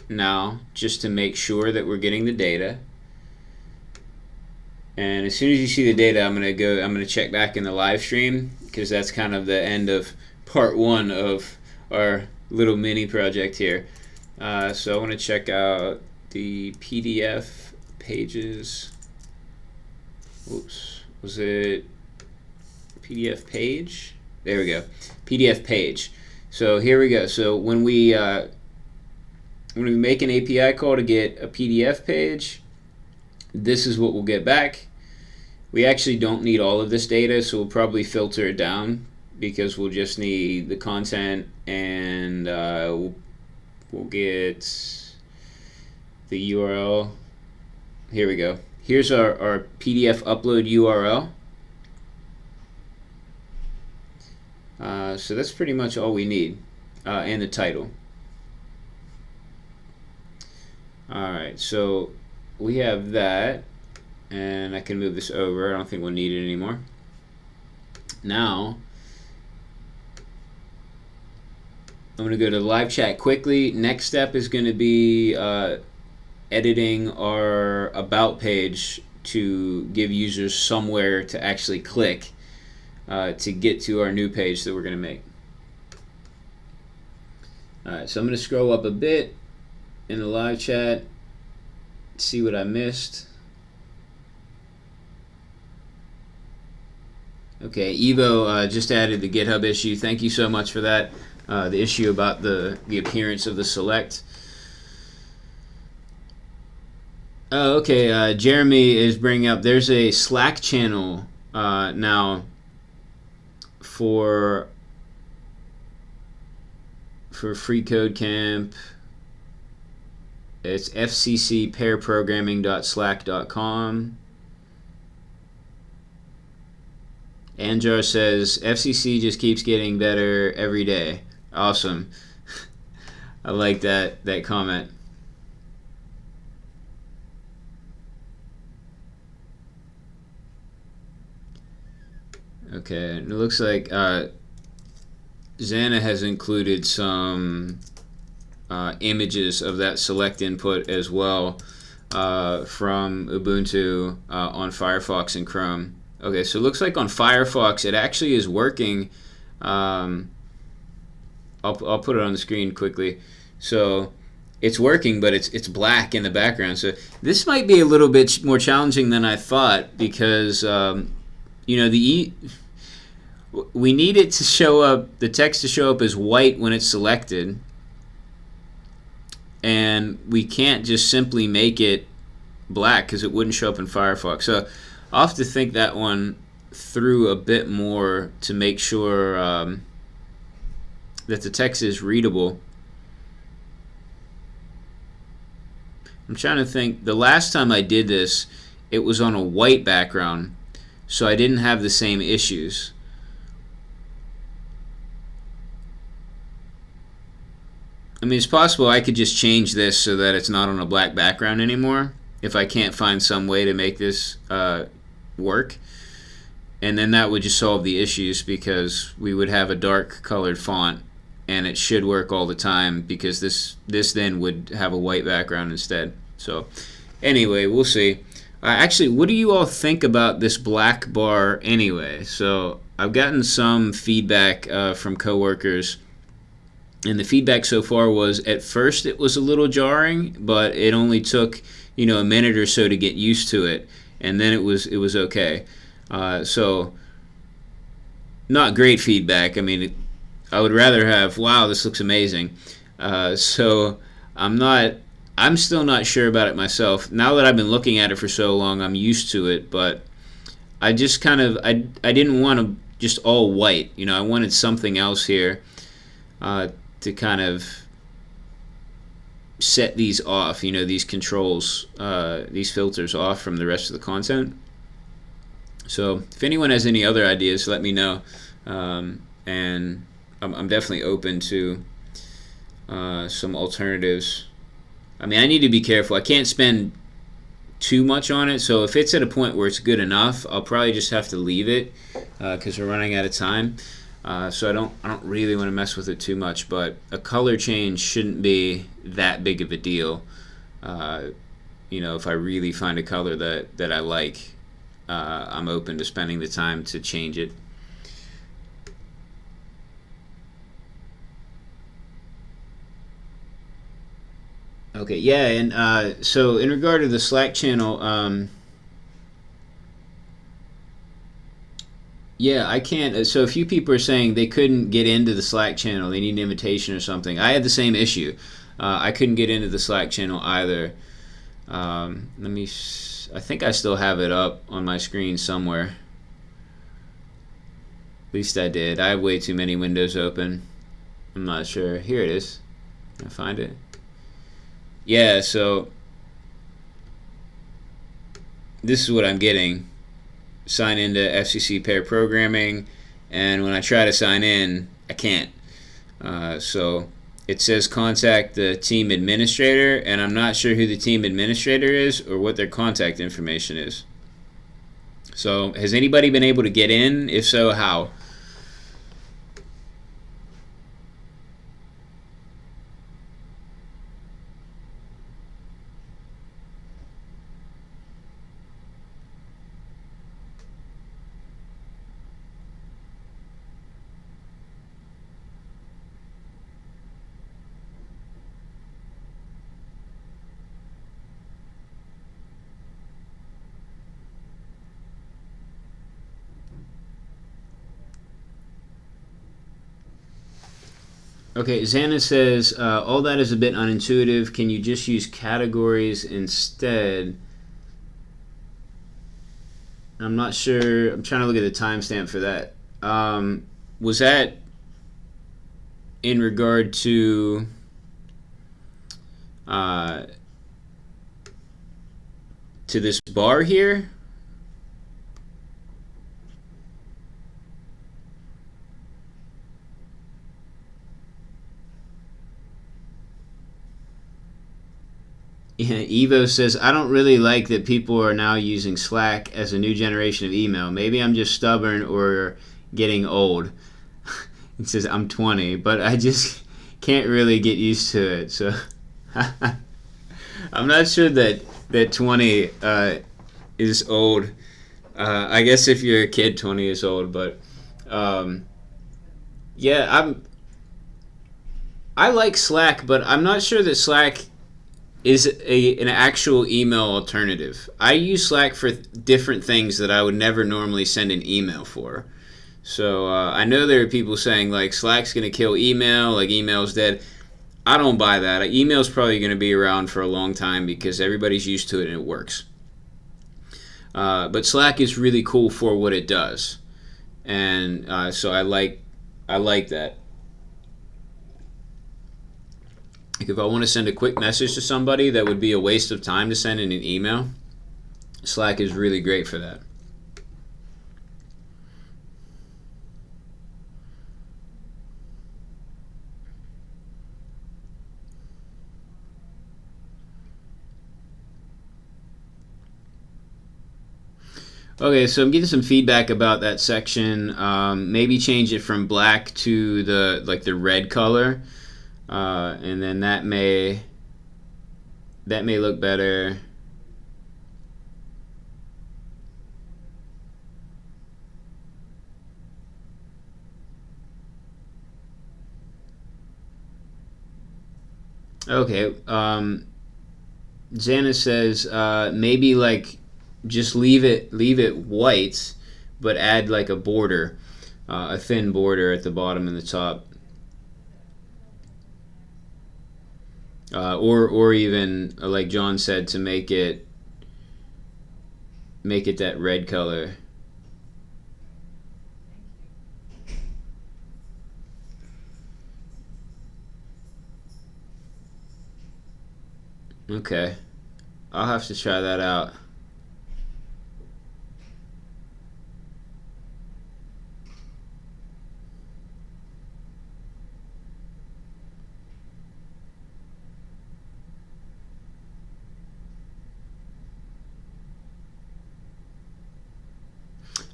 [SPEAKER 1] now just to make sure that we're getting the data. And as soon as you see the data, I'm gonna check back in the live stream, because that's kind of the end of part one of our little mini project here. So I want to check out the PDF pages. Oops, was it PDF page. There we go. PDF page. So here we go. So when we make an API call to get a PDF page, this is what we'll get back. We actually don't need all of this data, so we'll probably filter it down because we'll just need the content, and we'll get the URL. Here we go. Here's our PDF upload URL. So that's pretty much all we need, and the title. Alright, so we have that, and I can move this over. I don't think we'll need it anymore. Now, I'm going to go to the live chat quickly. Next step is going to be editing our about page to give users somewhere to actually click to get to our new page that we're going to make. Alright, so I'm going to scroll up a bit in the live chat, see what I missed. Okay, Evo just added the GitHub issue. Thank you so much for that. The issue about the appearance of the select. Oh, okay. Jeremy is bringing up, there's a Slack channel now for FreeCodeCamp. It's FCC pairprogramming.slack.com. Anjar says FCC just keeps getting better every day. Awesome. I like that comment. Okay, and it looks like Xana has included some images of that select input as well from Ubuntu on Firefox and Chrome. Okay, so it looks like on Firefox it actually is working. I'll put it on the screen quickly. So it's working, but it's black in the background. So this might be a little bit more challenging than I thought, because you know, we need it to show up, the text to show up as white when it's selected, and we can't just simply make it black because it wouldn't show up in Firefox. So I'll have to think that one through a bit more to make sure that the text is readable. I'm trying to think. The last time I did this, it was on a white background, so I didn't have the same issues. I mean, it's possible I could just change this so that it's not on a black background anymore if I can't find some way to make this work, and then that would just solve the issues, because we would have a dark colored font and it should work all the time, because this then would have a white background instead. So anyway, we'll see. Actually, what do you all think about this black bar anyway? So I've gotten some feedback from coworkers, and the feedback so far was, at first it was a little jarring, but it only took, you know, a minute or so to get used to it, and then it was okay. So not great feedback. I mean, I would rather have, wow, this looks amazing. So I'm still not sure about it myself. Now that I've been looking at it for so long, I'm used to it, but I just kind of, I didn't want to just all white. You know, I wanted something else here to kind of set these off, you know, these controls, these filters off from the rest of the content. So if anyone has any other ideas, let me know, and I'm definitely open to some alternatives. I mean, I need to be careful. I can't spend too much on it, so if it's at a point where it's good enough, I'll probably just have to leave it because we're running out of time. So I don't really want to mess with it too much, but a color change shouldn't be that big of a deal. You know, if I really find a color that I like, I'm open to spending the time to change it. Okay, yeah, and so in regard to the Slack channel, Yeah, I can't. So a few people are saying they couldn't get into the Slack channel. They need an invitation or something. I had the same issue. I couldn't get into the Slack channel either. Let me. I think I still have it up on my screen somewhere. At least I did. I have way too many windows open. I'm not sure. Here it is. Can I find it? Yeah. So this is what I'm getting. Sign into FCC pair programming, and when I try to sign in, I can't. So it says contact the team administrator, and I'm not sure who the team administrator is or what their contact information is. So has anybody been able to get in? If so, how? Okay, Xana says, all that is a bit unintuitive. Can you just use categories instead? I'm not sure. I'm trying to look at the timestamp for that. Was that in regard uh, to this bar here? Yeah, Evo says, I don't really like that people are now using Slack as a new generation of email. Maybe I'm just stubborn or getting old. It says, I'm 20, but I just can't really get used to it. So I'm not sure that 20 is old. I guess if you're a kid, 20 is old. But yeah, I like Slack, but I'm not sure that Slack is an actual email alternative. I use Slack for different things that I would never normally send an email for. So I know there are people saying like Slack's going to kill email, like email's dead. I don't buy that. Email's probably going to be around for a long time because everybody's used to it and it works. But Slack is really cool for what it does, and so I like that. Like if I want to send a quick message to somebody that would be a waste of time to send in an email, Slack is really great for that. Okay, so I'm getting some feedback about that section. Maybe change it from black to the red color, and then that may look better. Okay, Xana says maybe like just leave it white, but add like a border, a thin border at the bottom and the top, or even like John said, to make it that red color. Okay, I'll have to try that out.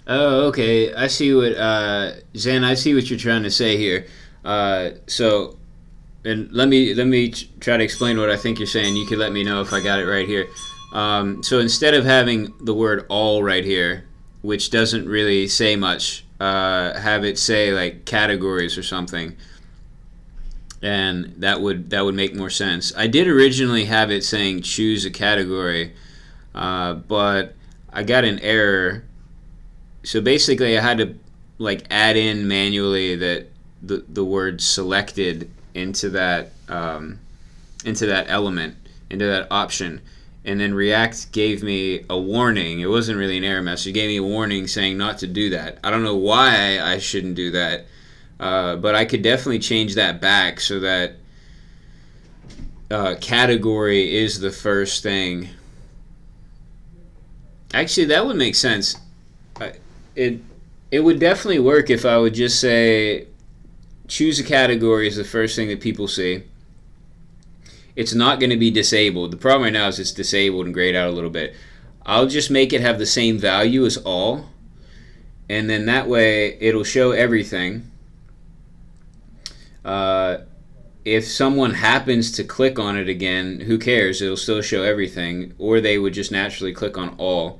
[SPEAKER 1] Oh, okay. I see what Zen. I see what you're trying to say here. So, and let me try to explain what I think you're saying. You can let me know if I got it right here. So instead of having the word all right here, which doesn't really say much, have it say like categories or something, and that would make more sense. I did originally have it saying choose a category, but I got an error. So basically, I had to like add in manually that the word selected into that element, into that option. And then React gave me a warning. It wasn't really an error message. It gave me a warning saying not to do that. I don't know why I shouldn't do that, but I could definitely change that back so that category is the first thing. Actually, that would make sense. It would definitely work if I would just say choose a category as the first thing that people see. It's not going to be disabled. The problem right now is it's disabled and grayed out a little bit. I'll just make it have the same value as all, and then that way it'll show everything. If someone happens to click on it again, who cares? It'll still show everything, or they would just naturally click on all.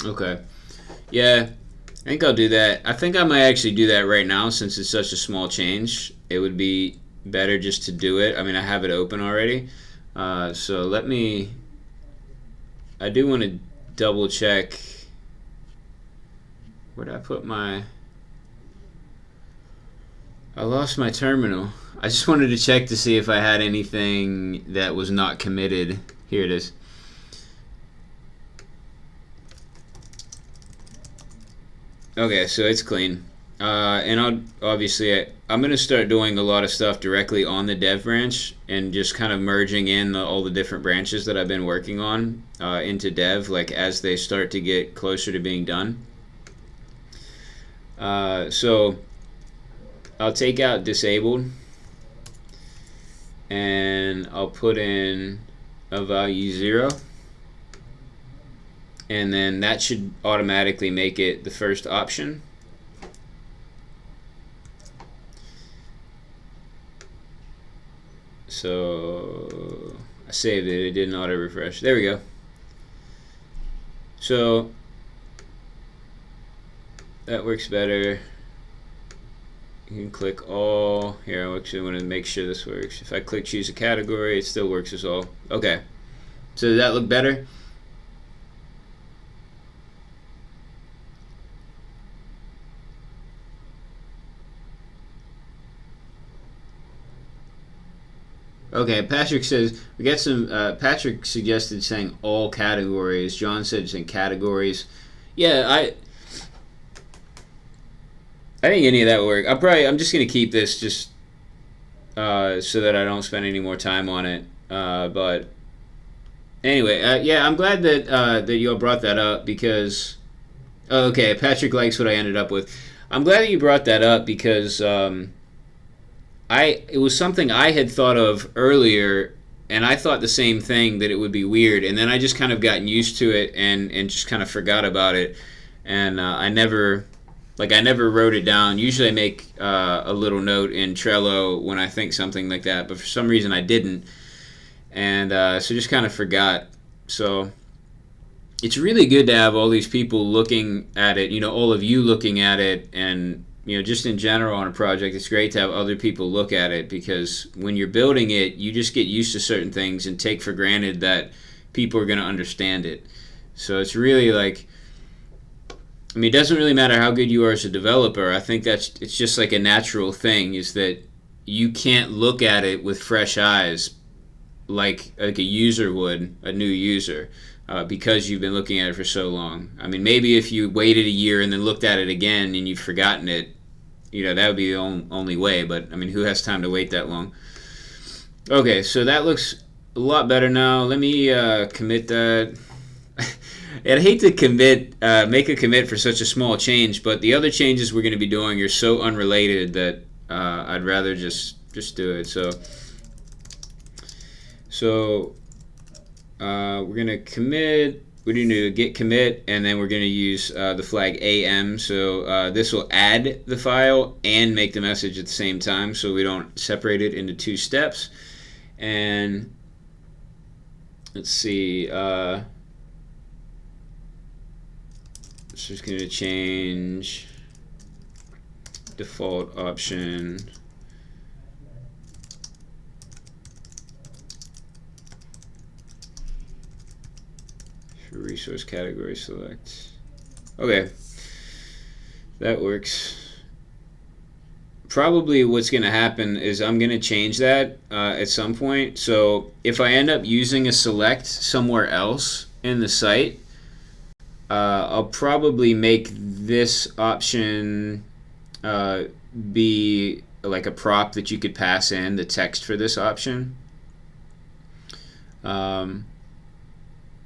[SPEAKER 1] Okay. Yeah, I think I'll do that. I think I might actually do that right now since it's such a small change. It would be better just to do it. I mean, I have it open already. So let me... I do want to double check... Where did I put my... I lost my terminal. I just wanted to check to see if I had anything that was not committed. Here it is. Okay, so it's clean. And I'm going to start doing a lot of stuff directly on the dev branch and just kind of merging in all the different branches that I've been working on into dev, like as they start to get closer to being done. So I'll take out disabled and I'll put in a value 0. And then that should automatically make it the first option. So I saved it. It didn't auto refresh. There we go. So that works better. You can click all. Here, I actually want to make sure this works. If I click choose a category, it still works as all. Okay. So does that look better? Okay, Patrick says we got some. Patrick suggested saying all categories. John said saying categories. Yeah, I think any of that would work. I'm just gonna keep this just so that I don't spend any more time on it. But anyway, yeah, I'm glad that that you all brought that up because. Oh, okay, Patrick likes what I ended up with. I'm glad that you brought that up because. It was something I had thought of earlier, and I thought the same thing, that it would be weird, and then I just kind of gotten used to it and just kind of forgot about it, and I never wrote it down. Usually I make a little note in Trello when I think something like that, but for some reason I didn't, and so just kind of forgot. So it's really good to have all these people looking at it, all of you looking at it, and just in general on a project, it's great to have other people look at it because when you're building it, you just get used to certain things and take for granted that people are going to understand it. So it's really like, it doesn't really matter how good you are as a developer. I think it's just like a natural thing is that you can't look at it with fresh eyes like a user would, a new user. Because you've been looking at it for so long. Maybe if you waited a year and then looked at it again and you've forgotten it, that would be the only way. But, who has time to wait that long? Okay, so that looks a lot better now. Let me commit that. I'd hate to make a commit for such a small change, but the other changes we're going to be doing are so unrelated that I'd rather just do it. So we're going to commit. We're going to git commit, and then we're going to use the flag AM. So this will add the file and make the message at the same time, so we don't separate it into 2 steps. And let's see. It's just going to change default option resource category select. Okay, that works. Probably what's going to happen is I'm going to change that at some point. So if I end up using a select somewhere else in the site, I'll probably make this option be like a prop that you could pass in the text for this option.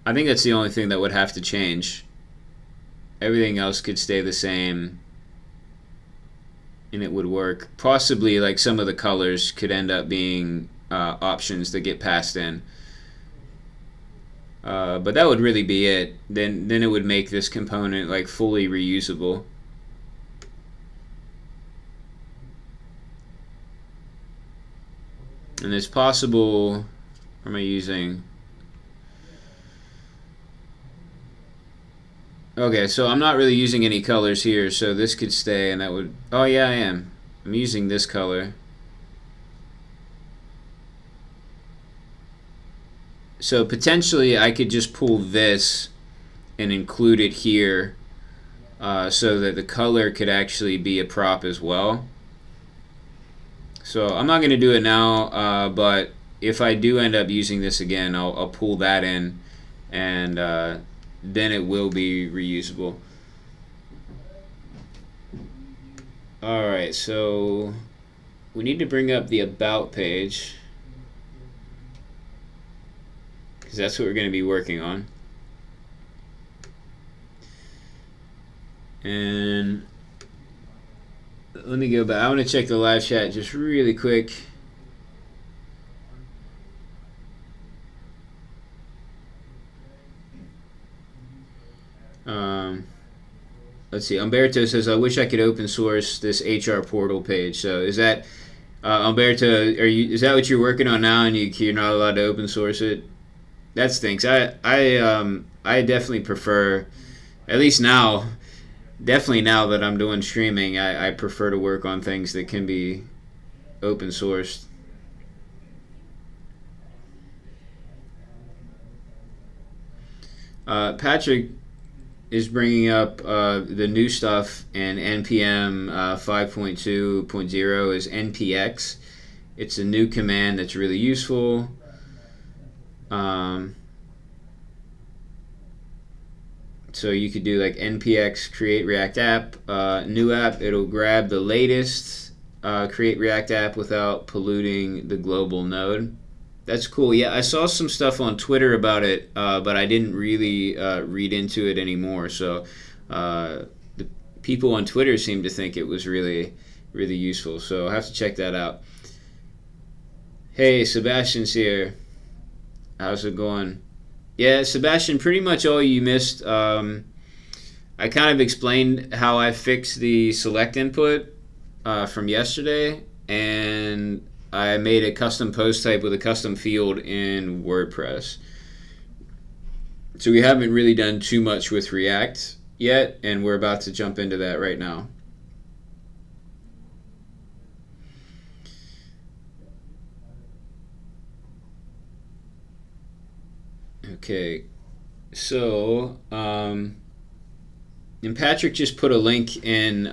[SPEAKER 1] I think that's the only thing that would have to change. Everything else could stay the same and it would work. Possibly like some of the colors could end up being options that get passed in. But that would really be it. Then it would make this component like fully reusable. And it's possible, what am I using? Okay, so I'm not really using any colors here, so this could stay and that would, oh yeah, I am. I'm using this color. So potentially I could just pull this and include it here so that the color could actually be a prop as well. So I'm not going to do it now, but if I do end up using this again, I'll pull that in and then it will be reusable. Alright, so we need to bring up the About page, because that's what we're going to be working on. And let me go back. I want to check the live chat just really quick. Let's see. Umberto says, "I wish I could open source this HR portal page." So is that Umberto? Is that what you're working on now, and you're not allowed to open source it? That stinks. I definitely prefer, at least now, definitely now that I'm doing streaming, I prefer to work on things that can be open sourced. Patrick is bringing up the new stuff in NPM 5.2.0 is npx. It's a new command that's really useful. So you could do like npx create React app, new app. It'll grab the latest create React app without polluting the global node. That's cool. Yeah, I saw some stuff on Twitter about it, but I didn't really read into it anymore. So the people on Twitter seem to think it was really, really useful. So I'll have to check that out. Hey, Sebastian's here. How's it going? Yeah, Sebastian, pretty much all you missed. I kind of explained how I fixed the select input from yesterday, and I made a custom post type with a custom field in WordPress. So we haven't really done too much with React yet, and we're about to jump into that right now. Okay, so and Patrick just put a link in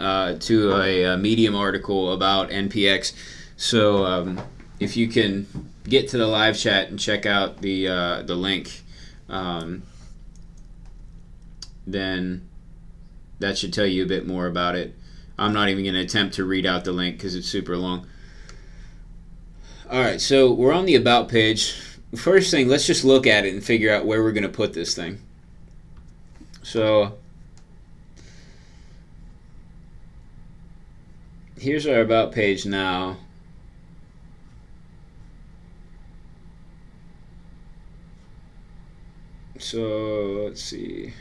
[SPEAKER 1] to a Medium article about NPX. So if you can get to the live chat and check out the link, then that should tell you a bit more about it. I'm not even going to attempt to read out the link because it's super long. All right, so we're on the About page. First thing, let's just look at it and figure out where we're going to put this thing. So here's our About page now. So let's see.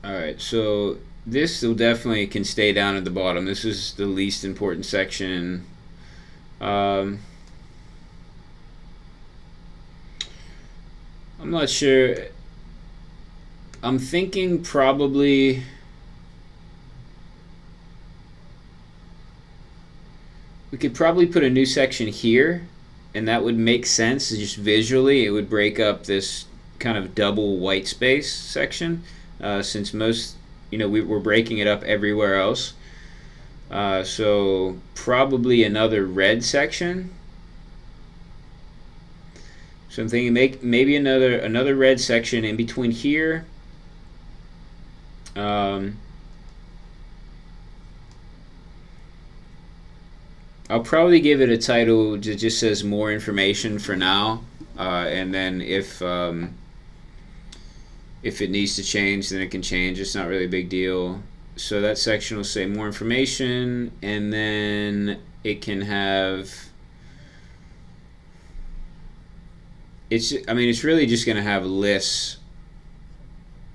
[SPEAKER 1] All right, so this will definitely can stay down at the bottom. This is the least important section. I'm not sure. I'm thinking probably we could probably put a new section here, and that would make sense. Just visually, it would break up this kind of double white space section, since most, we're breaking it up everywhere else. So probably another red section. So I'm thinking maybe another red section in between here. I'll probably give it a title that just says more information for now, and then if it needs to change, then it can change. It's not really a big deal. So that section will say more information, and then it can have. It's really just going to have lists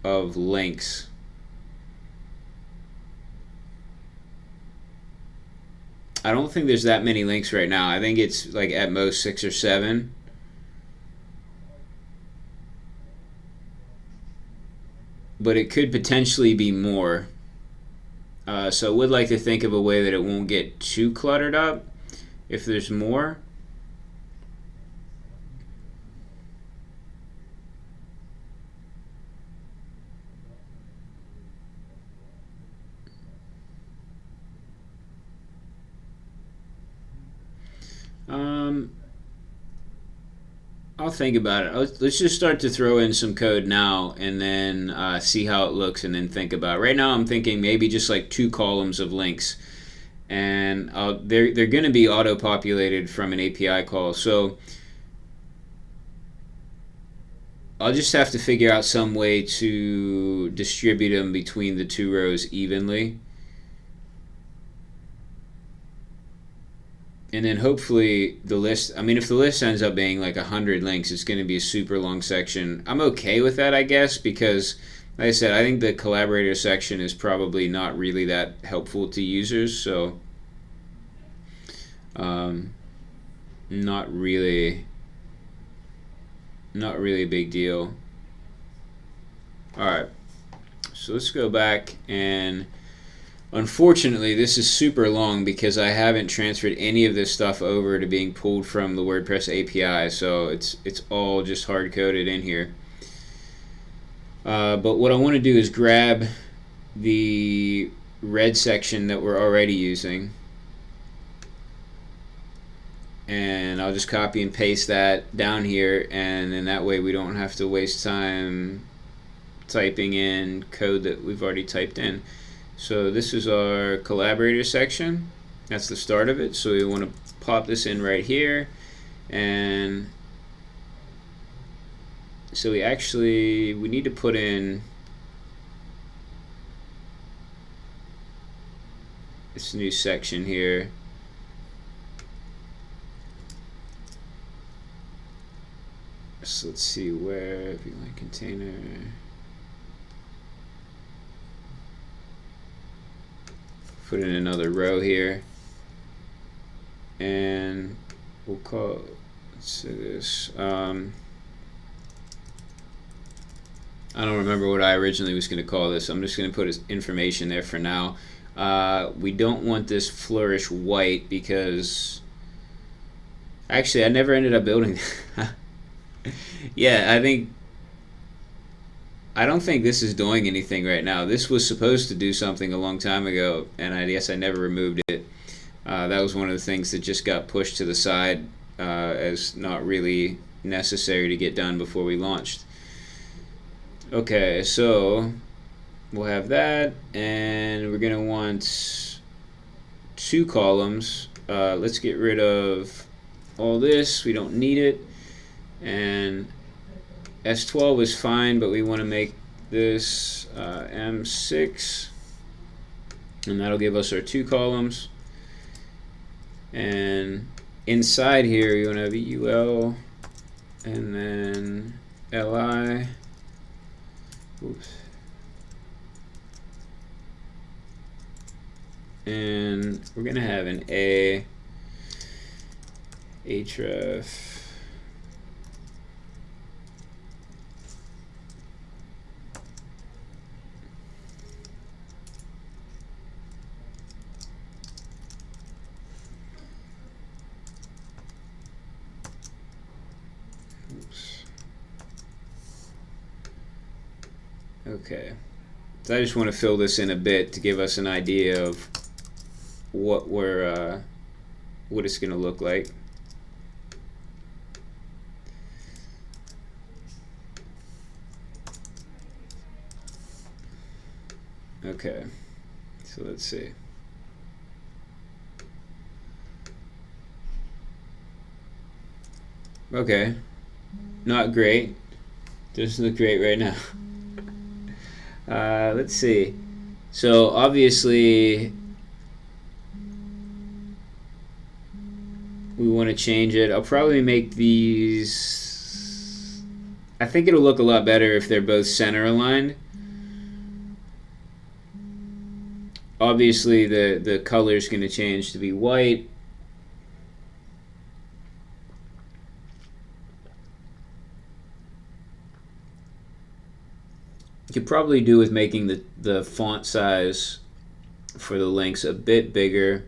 [SPEAKER 1] of links. I don't think there's that many links right now. I think it's like at most 6 or 7. But it could potentially be more. So I would like to think of a way that it won't get too cluttered up if there's more. I'll think about it. Let's just start to throw in some code now, and then see how it looks, and then think about it. Right now I'm thinking maybe just like 2 columns of links, and they're going to be auto-populated from an API call. So I'll just have to figure out some way to distribute them between the 2 rows evenly. And then hopefully the list, if the list ends up being like 100 links, it's going to be a super long section. I'm okay with that, I guess, because, like I said, I think the collaborator section is probably not really that helpful to users. So, not really a big deal. All right, so let's go back, and unfortunately, this is super long because I haven't transferred any of this stuff over to being pulled from the WordPress API, so it's all just hard-coded in here. But what I want to do is grab the red section that we're already using, and I'll just copy and paste that down here, and then that way we don't have to waste time typing in code that we've already typed in. So this is our collaborator section. That's the start of it. So we want to pop this in right here, and so we need to put in this new section here. So let's see where VLAN container. Put in another row here, and we'll call, let's say this. I don't remember what I originally was going to call this. I'm just going to put information there for now. We don't want this flourish white because actually I never ended up building. Yeah, I don't think this is doing anything right now. This was supposed to do something a long time ago, and I guess I never removed it. That was one of the things that just got pushed to the side as not really necessary to get done before we launched. Okay, so we'll have that, and we're going to want 2 columns. Let's get rid of all this. We don't need it. And S12 is fine, but we want to make this M6, and that'll give us our 2 columns. And inside here, you want to have a UL, and then LI. Oops. And we're going to have an A, href. Okay. So I just want to fill this in a bit to give us an idea of what it's going to look like. Okay. So let's see. Okay. Not great. Doesn't look great right now. Let's see. So obviously we want to change it. I'll probably make these, I think it'll look a lot better if they're both center aligned. Obviously the color is going to change to be white. You could probably do with making the font size for the links a bit bigger.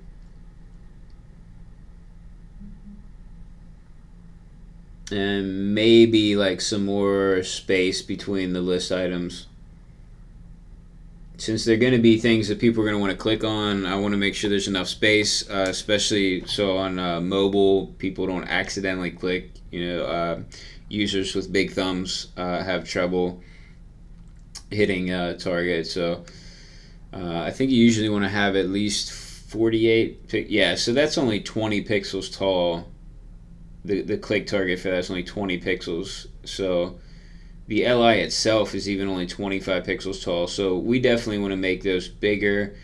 [SPEAKER 1] And maybe like some more space between the list items. Since they're going to be things that people are going to want to click on, I want to make sure there's enough space, especially so on mobile, people don't accidentally click. Users with big thumbs have trouble hitting target. So I think you usually want to have at least 48. Yeah, so that's only 20 pixels tall. The click target for that's only 20 pixels. So the LI itself is even only 25 pixels tall. So we definitely want to make those bigger.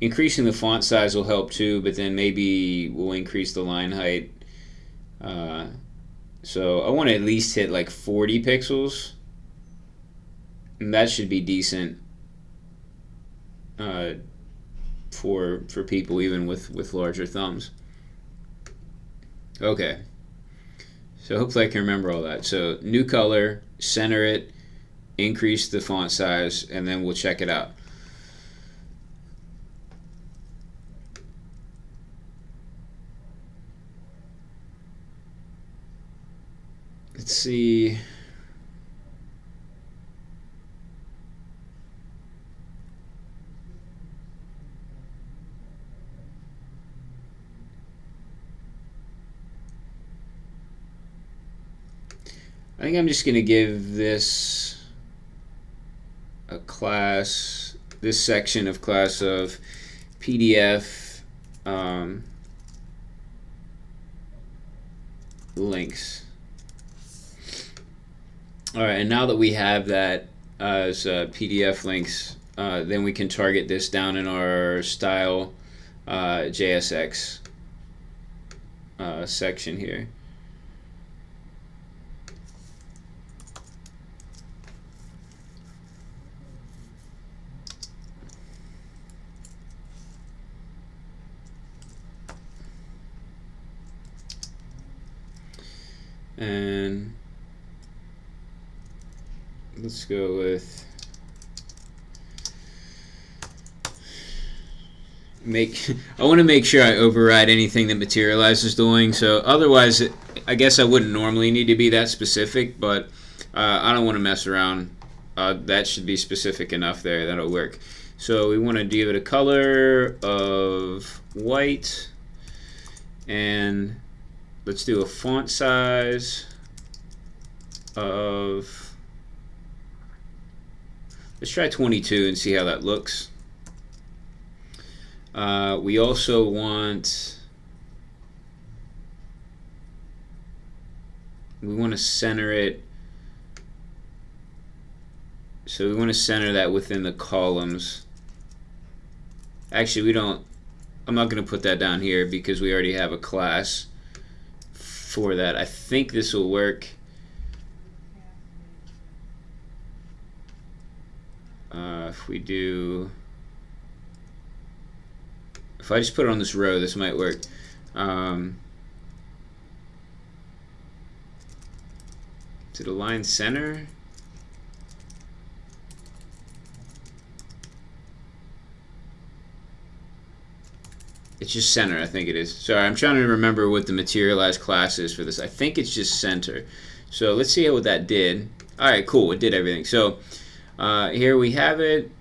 [SPEAKER 1] Increasing the font size will help too, but then maybe we'll increase the line height. So I want to at least hit like 40 pixels. And that should be decent for people even with larger thumbs. Okay. So hopefully I can remember all that. So new color, center it, increase the font size, and then we'll check it out. Let's see. I think I'm just going to give this a class, this section of class of PDF links. All right, and now that we have that as PDF links, then we can target this down in our style JSX section here. And let's go with I want to make sure I override anything that Materialize is doing. So otherwise, I guess I wouldn't normally need to be that specific, but I don't want to mess around. That should be specific enough there. That'll work. So we want to give it a color of white, and let's do a font size of, let's try 22 and see how that looks. We also want, we want to center it, so we want to center that within the columns. Actually, we don't, I'm not going to put that down here because we already have a class for that. I think this will work. If we do, if I just put it on this row, this might work. Is it align center? It's just center, I think it is. Sorry, I'm trying to remember what the Materialize class is for this. I think it's just center. So let's see what that did. All right, cool, it did everything. So Here we have it.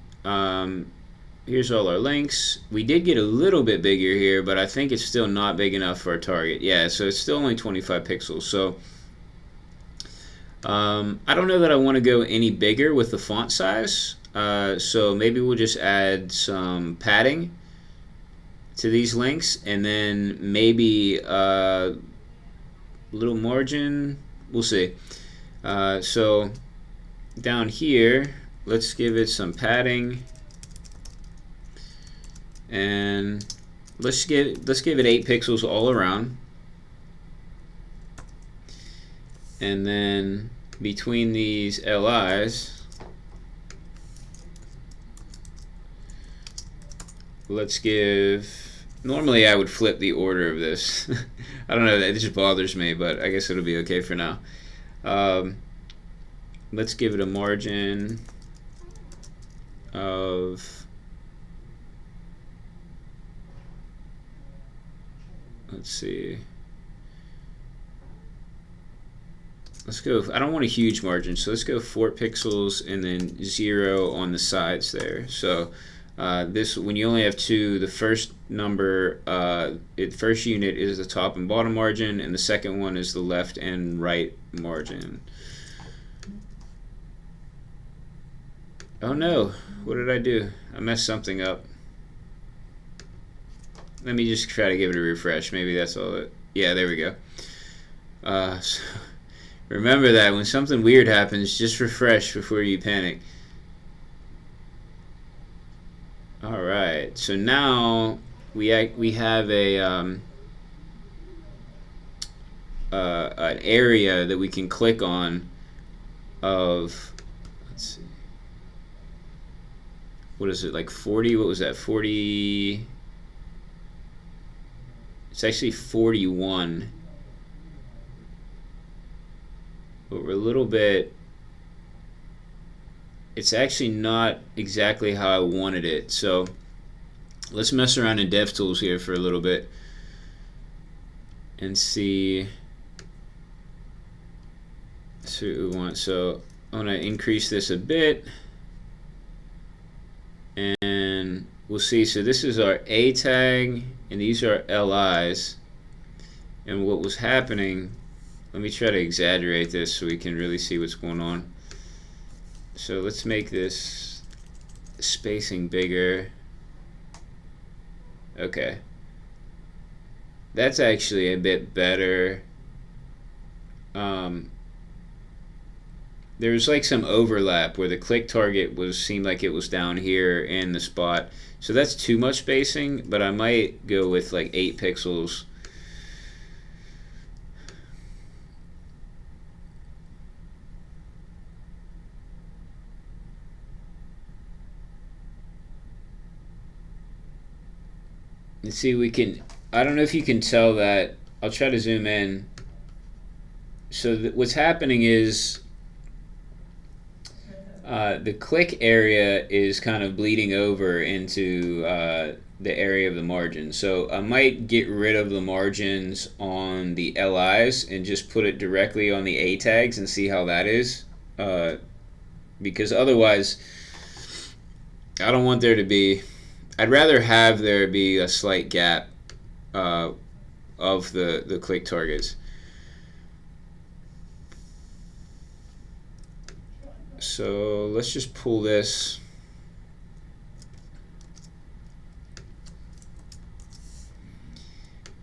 [SPEAKER 1] Here's all our links. We did get a little bit bigger here, but I think it's still not big enough for our target. Yeah, so it's still only 25 pixels. So I don't know that I want to go any bigger with the font size. So maybe we'll just add some padding to these links, and then maybe a little margin. We'll see. So down here, let's give it some padding, and let's give it 8 pixels all around. And then between these LIs, let's give, normally I would flip the order of this. I don't know, it just bothers me, but I guess it'll be okay for now. Let's give it a margin of, let's see, let's go, I don't want a huge margin, so let's go 4 pixels and then 0 on the sides there. So this, when you only have 2, the first number, first unit is the top and bottom margin, and the second one is the left and right margin. Oh no, what did I do? I messed something up. Let me just try to give it a refresh. Maybe that's all it, yeah, there we go. So remember that when something weird happens, just refresh before you panic. Alright, so now we have an area that we can click on of, let's see, what is it, like 40, what was that, 40, it's actually 41, but we're a little bit, it's actually not exactly how I wanted it. So let's mess around in DevTools here for a little bit and see what we want. So I'm going to increase this a bit, and we'll see. So this is our A tag, and these are LIs. And what was happening, let me try to exaggerate this so we can really see what's going on. So let's make this spacing bigger. Okay. That's actually a bit better. There was like some overlap where the click target seemed like it was down here in the spot. So that's too much spacing, but I might go with like 8 pixels. And see, we can, I don't know if you can tell that, I'll try to zoom in. So what's happening is the click area is kind of bleeding over into the area of the margin. So I might get rid of the margins on the LIs and just put it directly on the A tags and see how that is. Because otherwise, I don't want there to be, I'd rather have there be a slight gap of the click targets. So let's just pull this.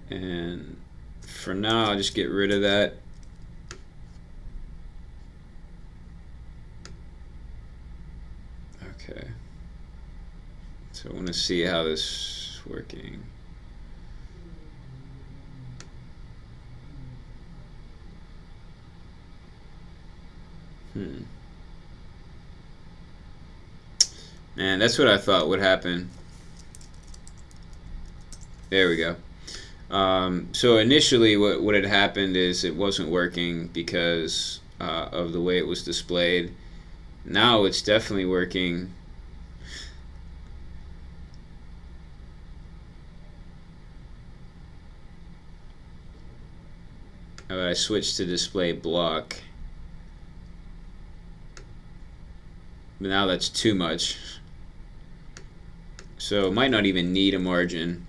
[SPEAKER 1] And for now, I'll just get rid of that. Okay. So I want to see how this is working. Man, that's what I thought would happen. There we go. So initially what had happened is it wasn't working because of the way it was displayed. Now it's definitely working. I switched to display block. But now that's too much. So it might not even need a margin.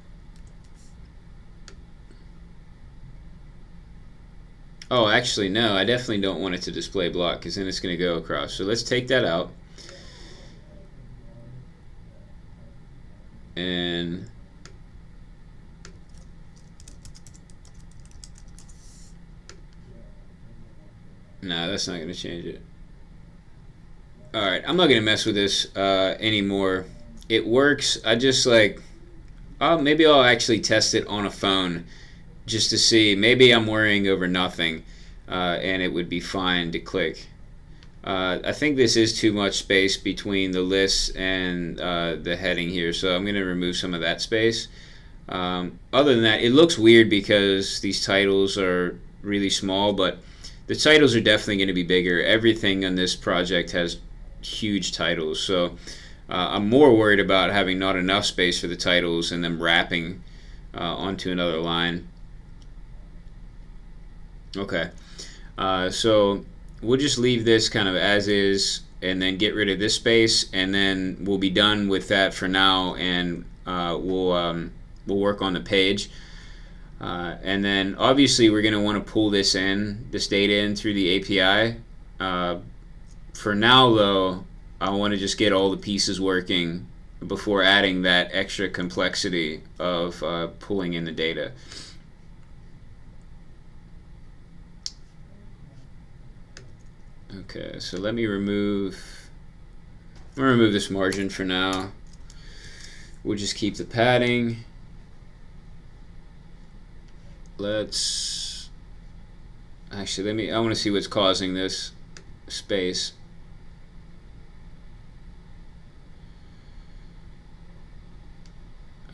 [SPEAKER 1] Oh, actually, no, I definitely don't want it to display block because then it's going to go across. So let's take that out. And no, that's not going to change it. Alright, I'm not going to mess with this anymore. It works. I just like, maybe I'll actually test it on a phone just to see. Maybe I'm worrying over nothing and it would be fine to click. I think this is too much space between the lists and the heading here, so I'm going to remove some of that space. Other than that, it looks weird because these titles are really small, but the titles are definitely going to be bigger. Everything on this project has huge titles, so I'm more worried about having not enough space for the titles and them wrapping onto another line. Okay, so we'll just leave this kind of as is and then get rid of this space, and then we'll be done with that for now, and we'll work on the page. And then obviously we're going to want to pull this data in through the API. For now though, I want to just get all the pieces working before adding that extra complexity of pulling in the data. Okay, so let me remove this margin for now. We'll just keep the padding. Let's actually I want to see what's causing this space.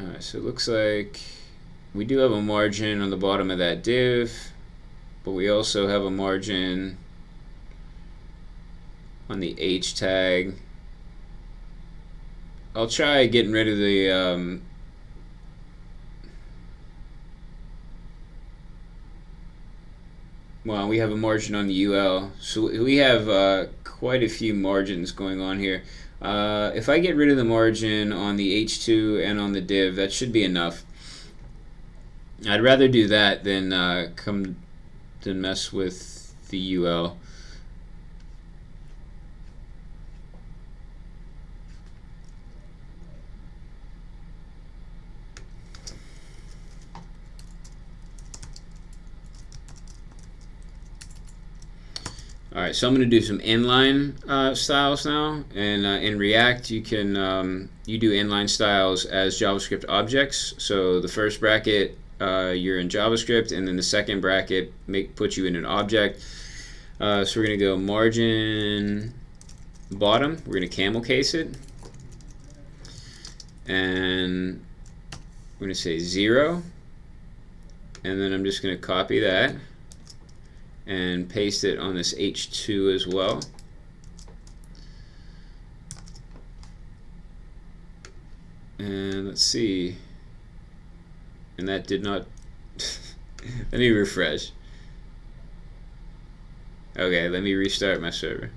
[SPEAKER 1] Alright, so it looks like we do have a margin on the bottom of that div, but we also have a margin on the H tag. I'll try getting rid of the well, we have a margin on the UL, so we have quite a few margins going on here. If I get rid of the margin on the H2 and on the div, that should be enough. I'd rather do that than mess with the UL. Alright, so I'm going to do some inline styles now, and in React you can you do inline styles as JavaScript objects. So the first bracket you're in JavaScript, and then the second bracket puts you in an object. So we're going to go margin bottom, we're going to camel case it, and we're going to say 0, and then I'm just going to copy that and paste it on this H2 as well. And let's see, and that did not let me refresh. Okay, let me restart my server.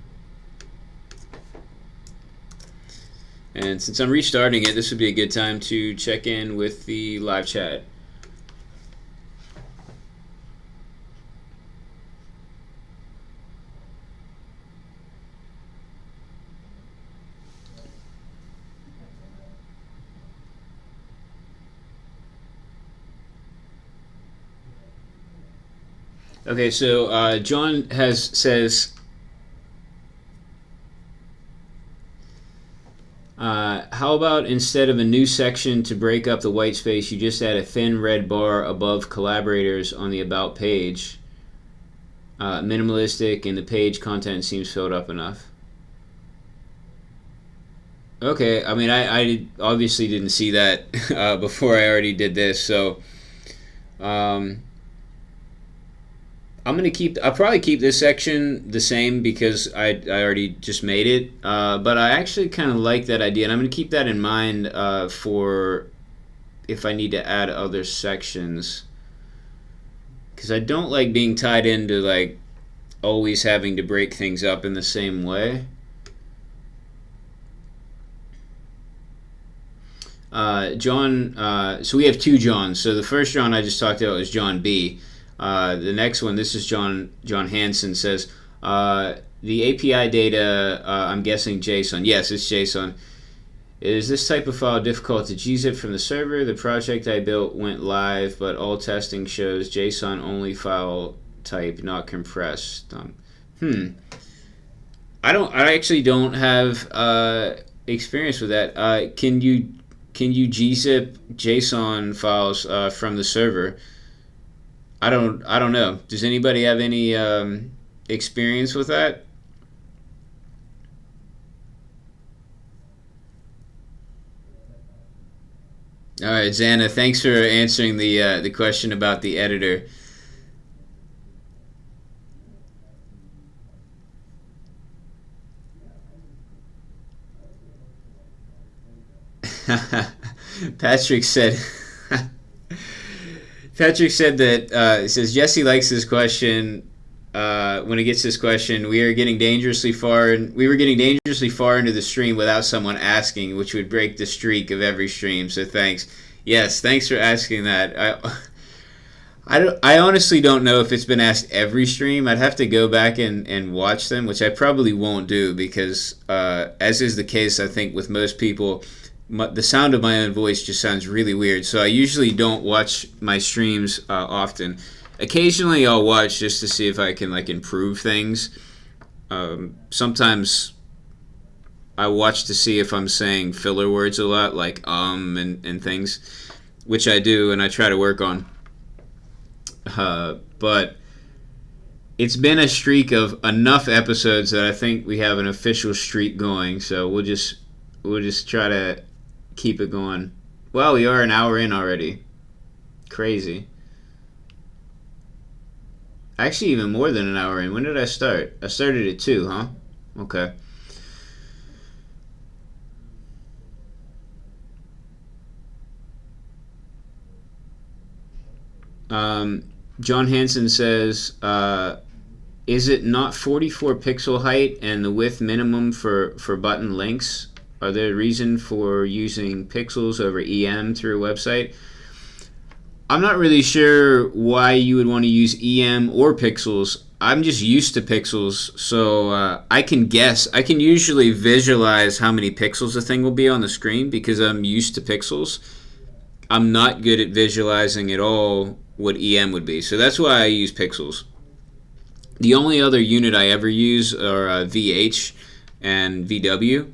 [SPEAKER 1] And since I'm restarting it, this would be a good time to check in with the live chat. Okay, so John says, how about instead of a new section to break up the white space, you just add a thin red bar above collaborators on the About page? Minimalistic, and the page content seems filled up enough. Okay, I mean, I obviously didn't see that before I already did this, so I'll probably keep this section the same because I already just made it, but I actually kind of like that idea, and I'm going to keep that in mind for if I need to add other sections, because I don't like being tied into like always having to break things up in the same way. John. So we have two Johns. So the first John I just talked about was John B. The next one, this is John Hansen, says the API data. I'm guessing JSON. Yes, it's JSON. Is this type of file difficult to gzip from the server? The project I built went live, but all testing shows JSON only file type, not compressed. I actually don't have experience with that. Can you gzip JSON files from the server? I don't know. Does anybody have any experience with that? All right, Xana, thanks for answering the question about the editor. Patrick said that he says Jesse likes this question. When he gets this question, we were getting dangerously far into the stream without someone asking, which would break the streak of every stream. So thanks. Yes, thanks for asking that. I honestly don't know if it's been asked every stream. I'd have to go back and watch them, which I probably won't do because, as is the case, I think with most people, the sound of my own voice just sounds really weird. So I usually don't watch my streams often. Occasionally I'll watch just to see if I can improve things. Sometimes I watch to see if I'm saying filler words a lot, like and things, which I do and I try to work on. But it's been a streak of enough episodes that I think we have an official streak going. So we'll just try to keep it going. Well, we are an hour in already. Crazy. Actually, even more than an hour in. When did I start? I started at 2, huh? Okay. John Hansen says, is it not 44 pixel height and the width minimum for button links? Are there a reason for using pixels over EM through a website? I'm not really sure why you would want to use EM or pixels. I'm just used to pixels, so I can guess. I can usually visualize how many pixels the thing will be on the screen because I'm used to pixels. I'm not good at visualizing at all what EM would be, so that's why I use pixels. The only other unit I ever use are VH and VW.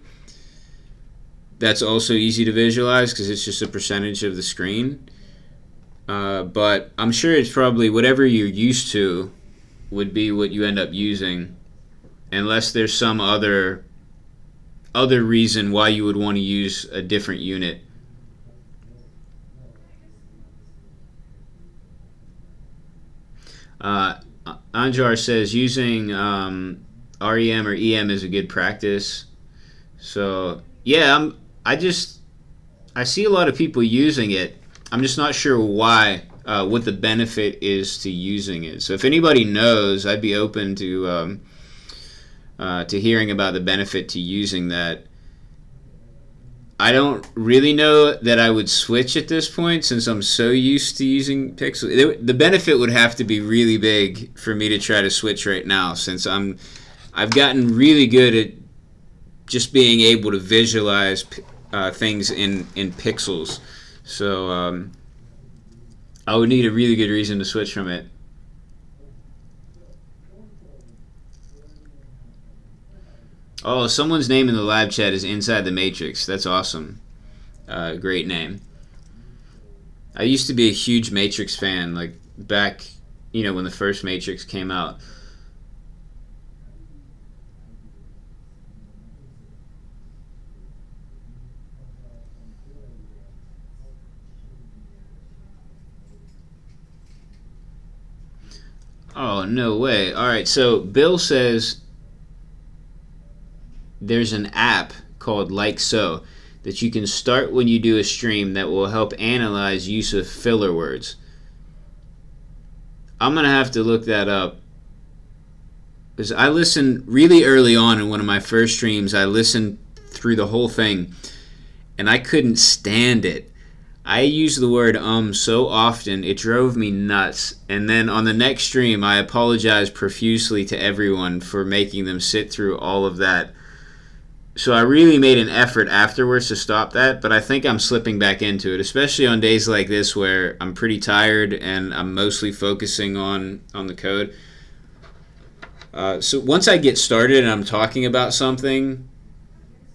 [SPEAKER 1] That's also easy to visualize because it's just a percentage of the screen. But I'm sure it's probably whatever you're used to would be what you end up using, unless there's some other reason why you would want to use a different unit. Anjar says using REM or EM is a good practice. So yeah, I see a lot of people using it. I'm just not sure why, what the benefit is to using it. So if anybody knows, I'd be open to hearing about the benefit to using that. I don't really know that I would switch at this point since I'm so used to using pixels. The benefit would have to be really big for me to try to switch right now since I've gotten really good at just being able to visualize things in pixels. So I would need a really good reason to switch from it. Oh, someone's name in the live chat is Inside the Matrix. That's awesome. Great name. I used to be a huge Matrix fan, like back, when the first Matrix came out. Oh, no way. All right, so Bill says there's an app called Like So that you can start when you do a stream that will help analyze use of filler words. I'm going to have to look that up because I listened really early on in one of my first streams. I listened through the whole thing, and I couldn't stand it. I used the word so often, it drove me nuts. And then on the next stream, I apologized profusely to everyone for making them sit through all of that. So I really made an effort afterwards to stop that, but I think I'm slipping back into it, especially on days like this where I'm pretty tired and I'm mostly focusing on the code. So once I get started and I'm talking about something,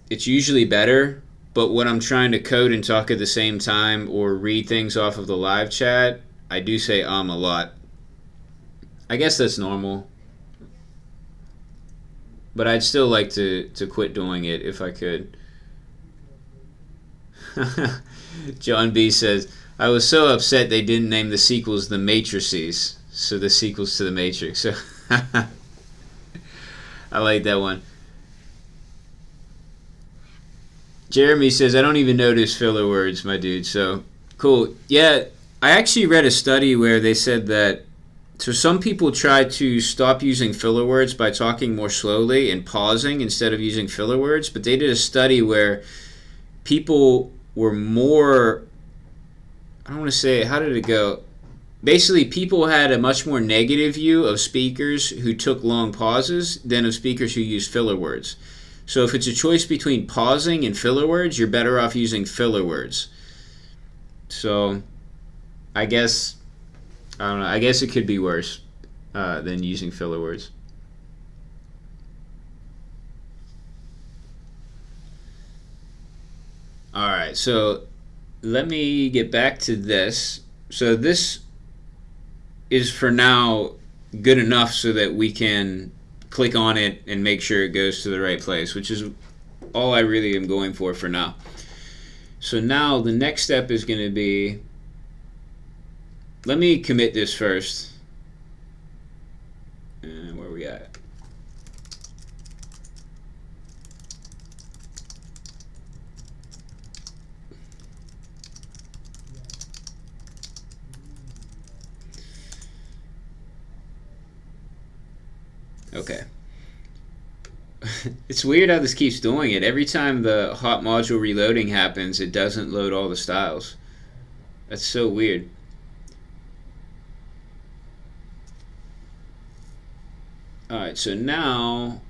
[SPEAKER 1] it's usually better. But when I'm trying to code and talk at the same time or read things off of the live chat, I do say a lot. I guess that's normal. But I'd still like to quit doing it if I could. John B says, I was so upset they didn't name the sequels the Matrices. So the sequels to the Matrix. So I like that one. Jeremy says, I don't even notice filler words, my dude. So, cool. Yeah, I actually read a study where they said that, so some people try to stop using filler words by talking more slowly and pausing instead of using filler words. But they did a study where people were more, I don't want to say, how did it go? Basically, people had a much more negative view of speakers who took long pauses than of speakers who used filler words. So if it's a choice between pausing and filler words, you're better off using filler words. So I guess, I don't know, I guess it could be worse than using filler words. All right, so let me get back to this. So this is for now good enough so that we can click on it and make sure it goes to the right place, which is all I really am going for now. So now the next step is going to be, let me commit this first. And where are we at? Okay. It's weird how this keeps doing it. Every time the hot module reloading happens, it doesn't load all the styles. That's so weird. Alright, so now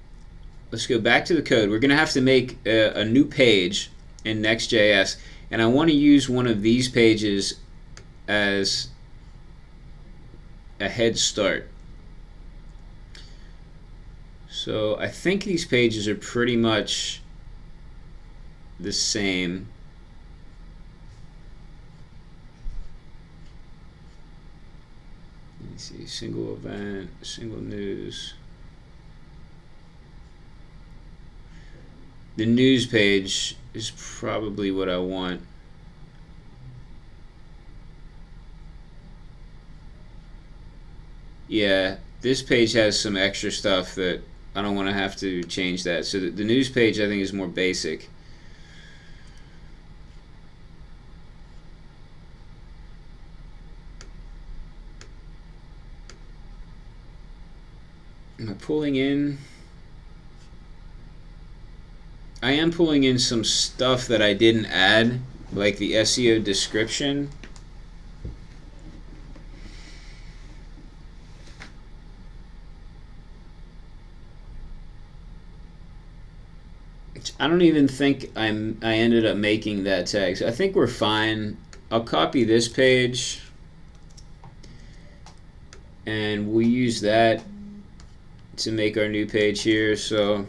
[SPEAKER 1] let's go back to the code. We're going to have to make a new page in Next.js, and I want to use one of these pages as a head start. So I think these pages are pretty much the same. Let me see, single event, single news. The news page is probably what I want. Yeah, this page has some extra stuff that I don't want to have to change that. So the news page I think is more basic. Am I pulling in? I am pulling in some stuff that I didn't add, like the SEO description. I don't even think I ended up making that tag. So I think we're fine. I'll copy this page and we'll use that to make our new page here. So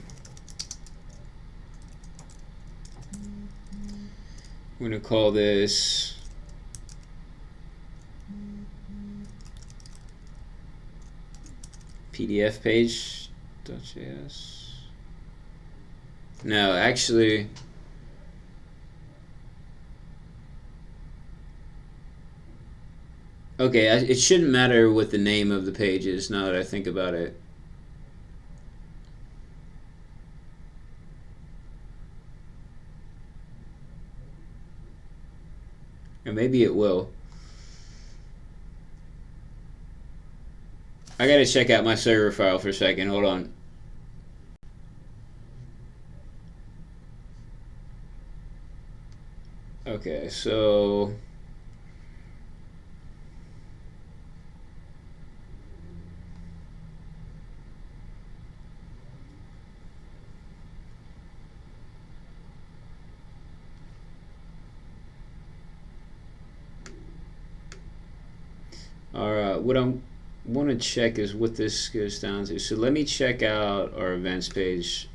[SPEAKER 1] we're going to call this PDF page.js. No, actually, okay, it shouldn't matter what the name of the page is now that I think about it. Or maybe it will. I gotta check out my server file for a second, hold on. Okay, so what I want to check is what this goes down to. So let me check out our events page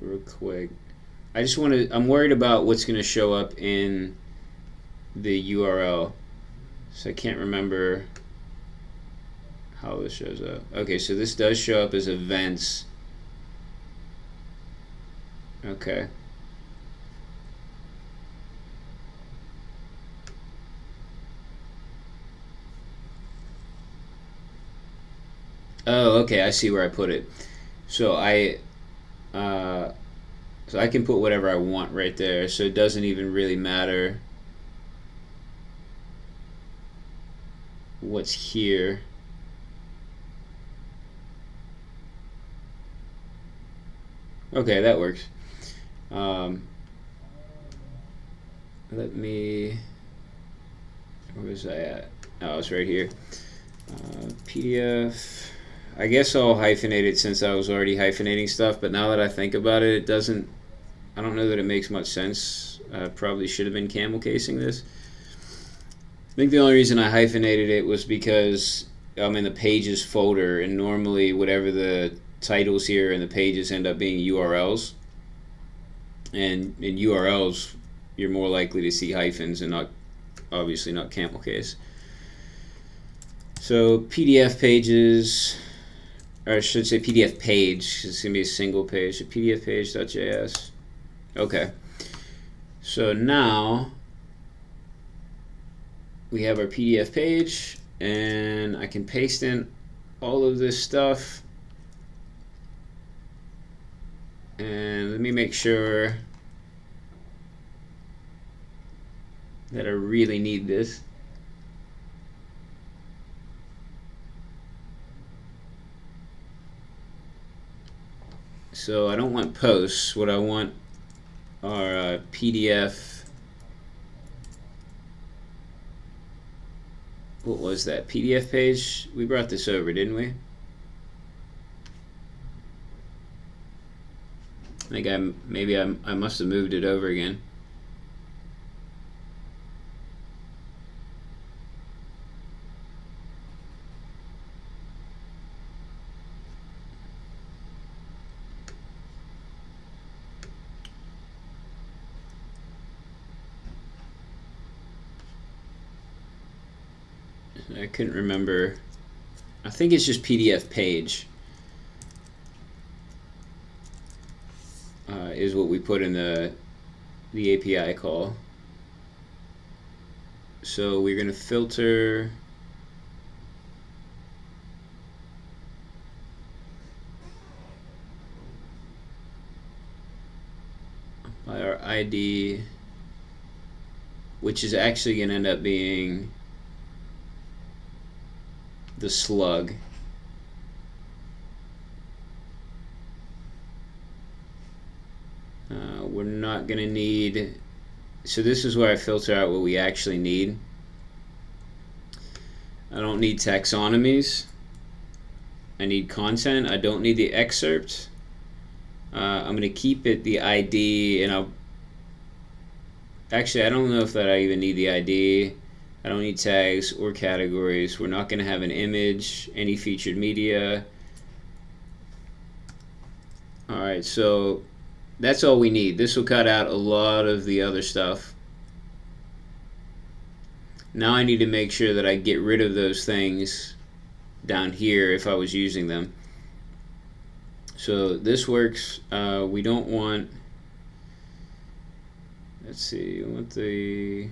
[SPEAKER 1] real quick. I just want to, I'm worried about what's going to show up in the URL. So I can't remember how this shows up. Okay, so this does show up as events. Okay. Oh, okay, I see where I put it. So uh, so I can put whatever I want right there. So it doesn't even really matter what's here. Okay, that works. Let me, where was I at? Oh, it's right here. PDF. I guess I'll hyphenate it since I was already hyphenating stuff, but now that I think about it, it doesn't, I don't know that it makes much sense. I probably should have been camel casing this. I think the only reason I hyphenated it was because I'm in the pages folder, and normally whatever the titles here and the pages end up being URLs. And in URLs, you're more likely to see hyphens and not, obviously not camel case. So PDF pages, or I should say PDF page, it's going to be a single page, so PDF page.js. Okay. So now we have our PDF page, and I can paste in all of this stuff. And let me make sure that I really need this. So I don't want posts. What I want are PDF. What was that? PDF page? We brought this over, didn't we? I think maybe I must have moved it over again. I couldn't remember. I think it's just PDF page is what we put in the API call. So we're going to filter by our ID, which is actually going to end up being the slug. We're not going to need, so this is where I filter out what we actually need. I don't need taxonomies. I need content. I don't need the excerpt. I'm going to keep it the ID, and I'll actually, I don't know if that I even need the ID. I don't need tags or categories. We're not going to have an image, any featured media. Alright, so that's all we need. This will cut out a lot of the other stuff. Now I need to make sure that I get rid of those things down here if I was using them. So this works. We don't want, let's see, we want the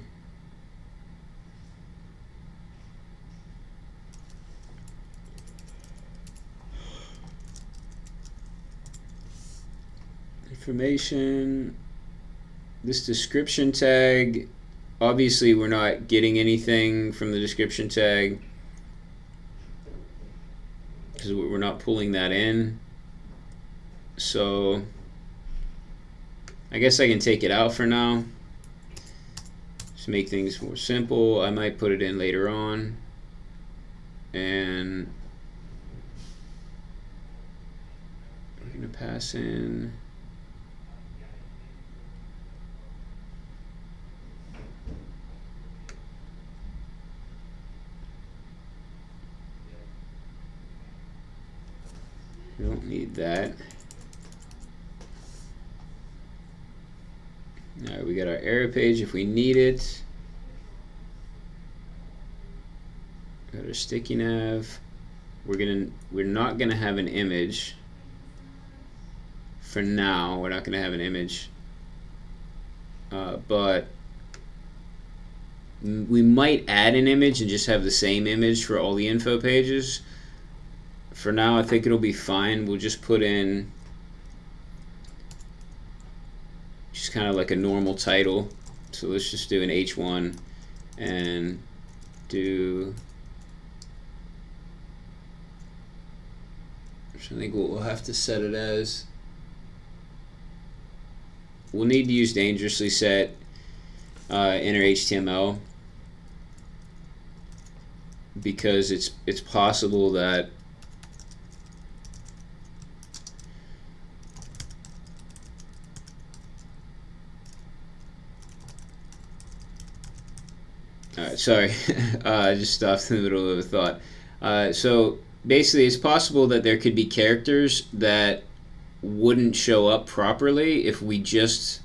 [SPEAKER 1] information, this description tag. Obviously we're not getting anything from the description tag because we're not pulling that in. So I guess I can take it out for now. to make things more simple, I might put it in later on, and we're going to pass in we don't need that. Alright, we got our error page if we need it. Got our sticky nav. We're not gonna have an image for now. We're not gonna have an image, but we might add an image and just have the same image for all the info pages. For now, I think it'll be fine. We'll just put in just kind of like a normal title. So let's just do an H1 and do, I think what we'll have to set it as, we'll need to use dangerously set inner HTML, because it's possible that sorry, I just stopped in the middle of a thought. So basically, it's possible that there could be characters that wouldn't show up properly if we just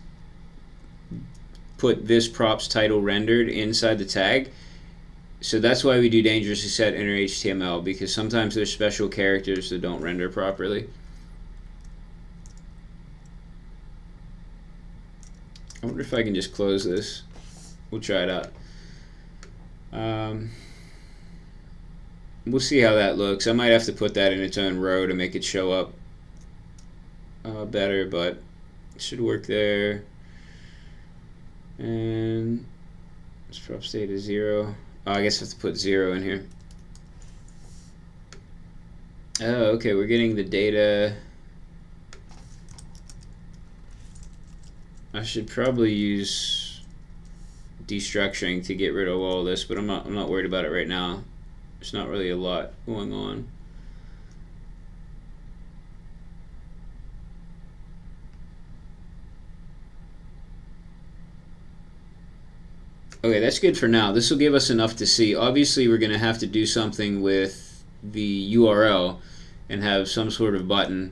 [SPEAKER 1] put this props title rendered inside the tag. So that's why we do dangerously set inner HTML, because sometimes there's special characters that don't render properly. I wonder if I can just close this. We'll try it out. We'll see how that looks. I might have to put that in its own row to make it show up better, but it should work there. And let's prop state is 0. Oh, I guess I have to put 0 in here. Oh, okay, we're getting the data. I should probably use destructuring to get rid of all this, but I'm not worried about it right now. There's not really a lot going on. Okay, that's good for now. This will give us enough to see. Obviously, we're going to have to do something with the URL and have some sort of button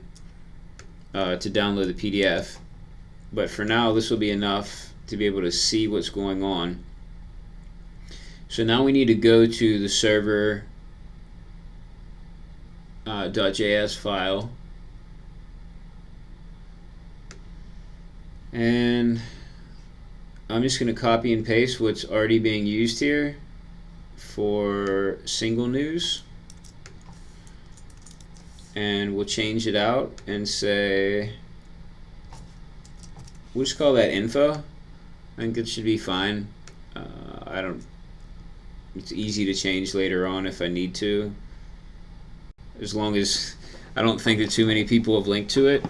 [SPEAKER 1] to download the PDF. But for now, this will be enough to be able to see what's going on. So now we need to go to the server .js file, and I'm just going to copy and paste what's already being used here for single news, and we'll change it out and say, we'll just call that info. I think it should be fine. It's easy to change later on if I need to, as long as I don't think that too many people have linked to it.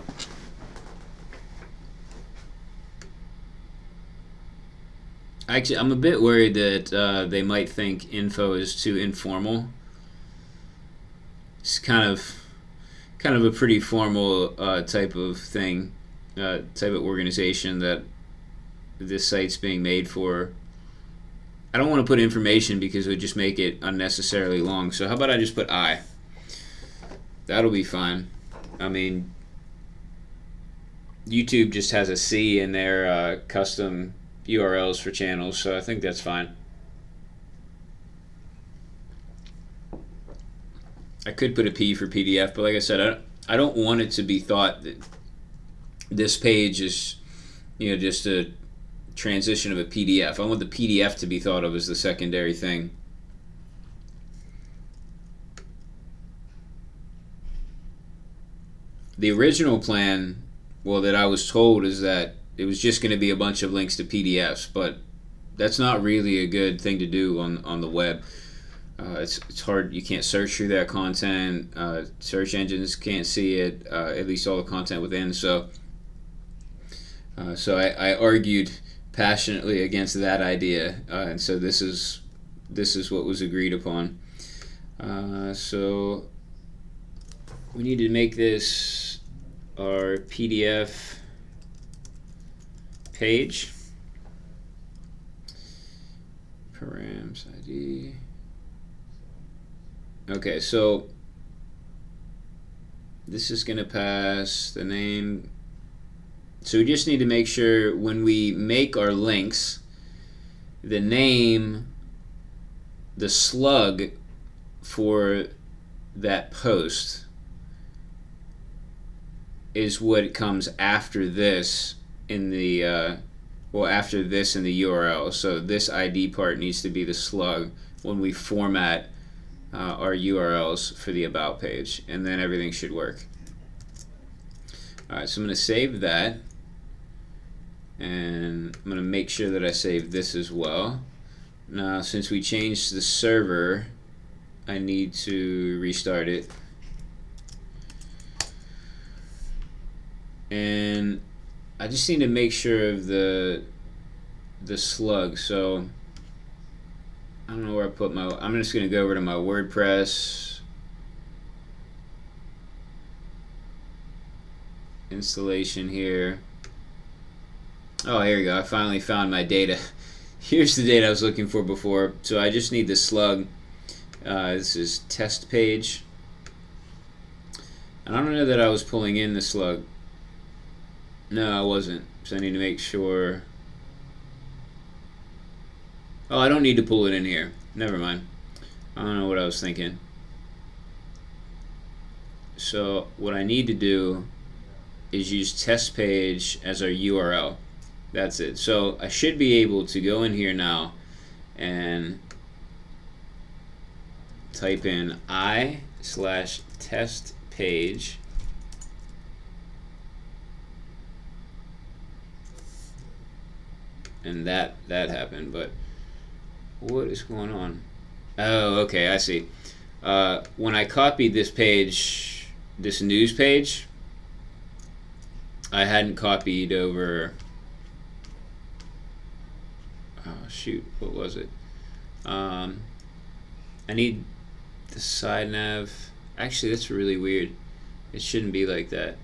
[SPEAKER 1] Actually, I'm a bit worried that they might think info is too informal. It's kind of a pretty formal type of thing, type of organization that this site's being made for. I don't want to put information because it would just make it unnecessarily long. So how about I just put I? That'll be fine. I mean, YouTube just has a C in their custom URLs for channels, so I think that's fine. I could put a P for PDF, but like I said, I don't want it to be thought that this page is, just a transition of a PDF. I want the PDF to be thought of as the secondary thing. The original plan, well, that I was told, is that it was just going to be a bunch of links to PDFs, but that's not really a good thing to do on the web. It's hard. You can't search through that content. Search engines can't see it, at least all the content within. So I argued passionately against that idea, and so this is what was agreed upon. So we need to make this our PDF page. Params ID. Okay, so this is going to pass the name. So we just need to make sure when we make our links, the name, the slug for that post is what comes after this in the after this in the URL. So this ID part needs to be the slug when we format our URLs for the about page, and then everything should work. Alright, so I'm going to save that, and I'm going to make sure that I save this as well. Now, since we changed the server, I need to restart it. And I just need to make sure of the slug. So I don't know where I put my. I'm just going to go over to my WordPress installation here. Oh, here we go. I finally found my data. Here's the data I was looking for before. So I just need the slug. This is test page. And I don't know that I was pulling in the slug. No, I wasn't. So I need to make sure. Oh, I don't need to pull it in here. Never mind. I don't know what I was thinking. So what I need to do is use test page as our URL. That's it. So I should be able to go in here now and type in i/test page. And that happened, but what is going on? Oh, okay, I see. When I copied this page, this news page, I hadn't copied over. Oh shoot, what was it? I need the Sidenav. Actually, that's really weird. It shouldn't be like that.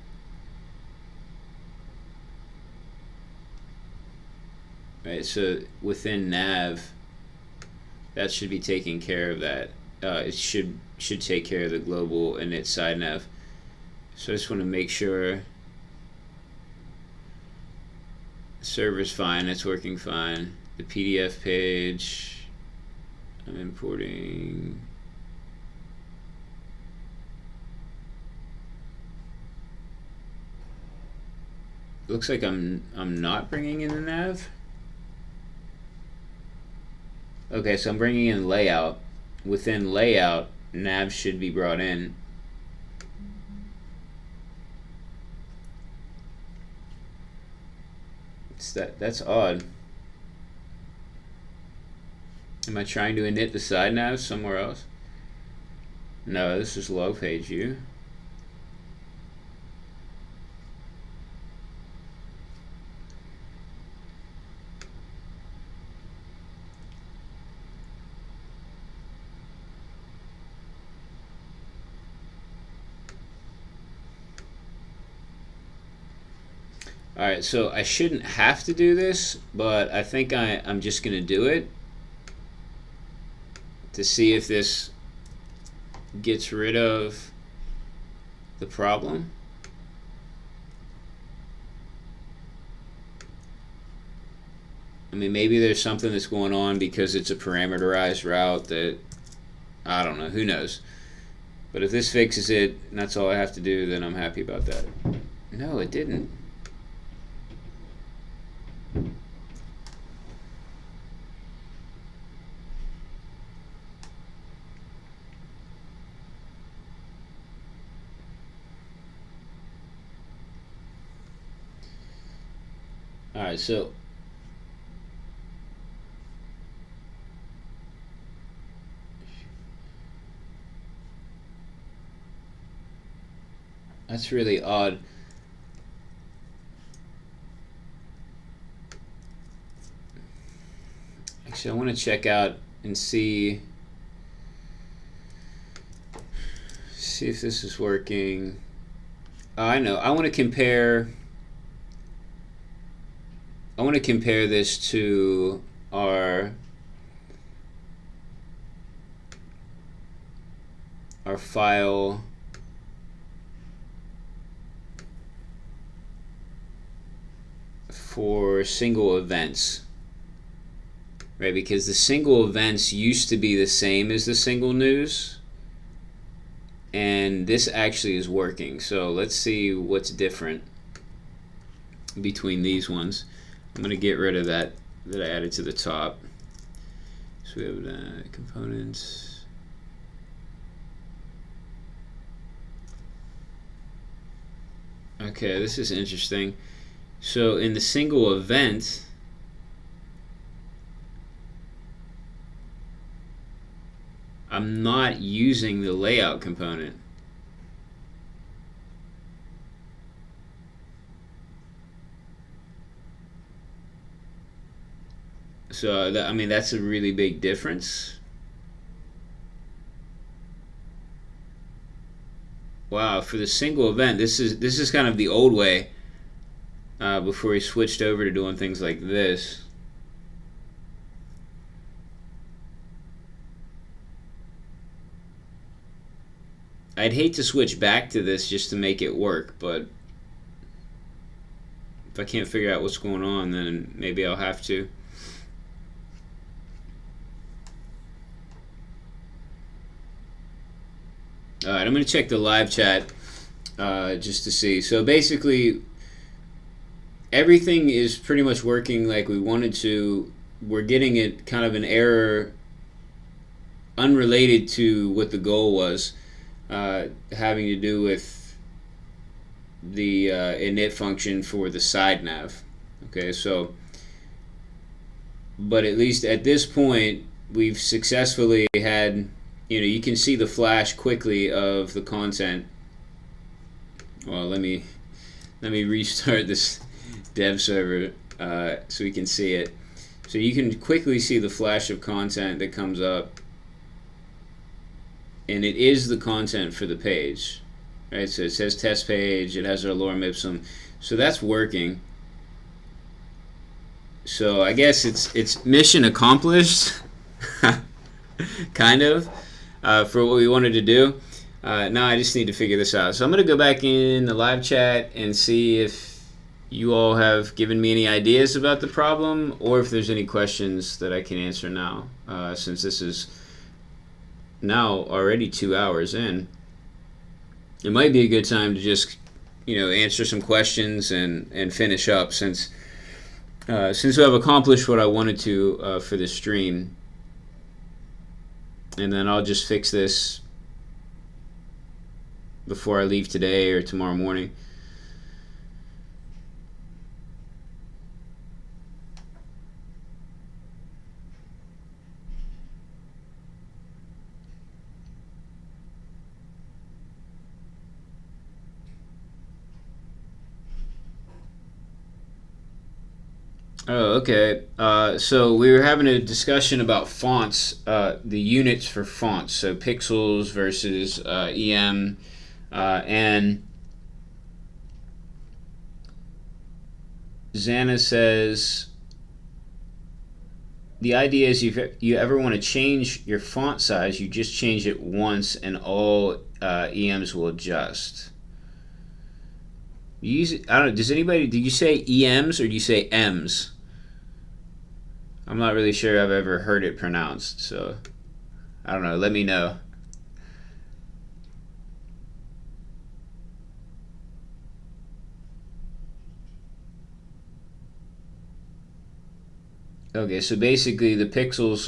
[SPEAKER 1] Right, so within nav, that should be taking care of that. It should take care of the global init Sidenav. So I just want to make sure the server's fine. It's working fine. The PDF page. I'm importing. Looks like I'm not bringing in the nav. Okay, so I'm bringing in layout. Within layout, nav should be brought in. That's odd. Am I trying to init the side nav somewhere else? No, this is log page view. Alright, so I shouldn't have to do this, but I think I'm just going to do it to see if this gets rid of the problem. I mean, maybe there's something that's going on because it's a parameterized route that, I don't know, who knows. But if this fixes it, and that's all I have to do, then I'm happy about that. No, it didn't. Alright, so that's really odd. Actually, I want to check out and see if this is working. Oh, I know. I want to compare this to our file for single events, right? Because the single events used to be the same as the single news, and this actually is working. So let's see what's different between these ones. I'm going to get rid of that I added to the top. So we have components. Okay, this is interesting. So in the single event, I'm not using the layout component. So I mean, that's a really big difference. Wow, for the single event, this is kind of the old way before he switched over to doing things like this. I'd hate to switch back to this just to make it work, but if I can't figure out what's going on, then maybe I'll have to. Alright, I'm going to check the live chat just to see. So basically, everything is pretty much working like we wanted to. We're getting it kind of an error unrelated to what the goal was, having to do with the init function for the Sidenav. Okay, so, but at least at this point, we've successfully had, you can see the flash quickly of the content. Well, let me restart this dev server so we can see it. So you can quickly see the flash of content that comes up, and it is the content for the page, right? So it says test page, it has our lorem ipsum, so that's working. So I guess it's mission accomplished, kind of, for what we wanted to do. Now I just need to figure this out. So I'm going to go back in the live chat and see if you all have given me any ideas about the problem, or if there's any questions that I can answer now, since this is now already 2 hours in. It might be a good time to just answer some questions and finish up, since I've accomplished what I wanted to for this stream. And then I'll just fix this before I leave today or tomorrow morning. Oh, okay. So we were having a discussion about fonts, the units for fonts, so pixels versus EM, and Xana says the idea is if you ever want to change your font size, you just change it once and all EMs will adjust. I don't know, does anybody, do you say EMs or do you say Ms? I'm not really sure I've ever heard it pronounced, so I don't know, let me know. Okay, so basically the pixels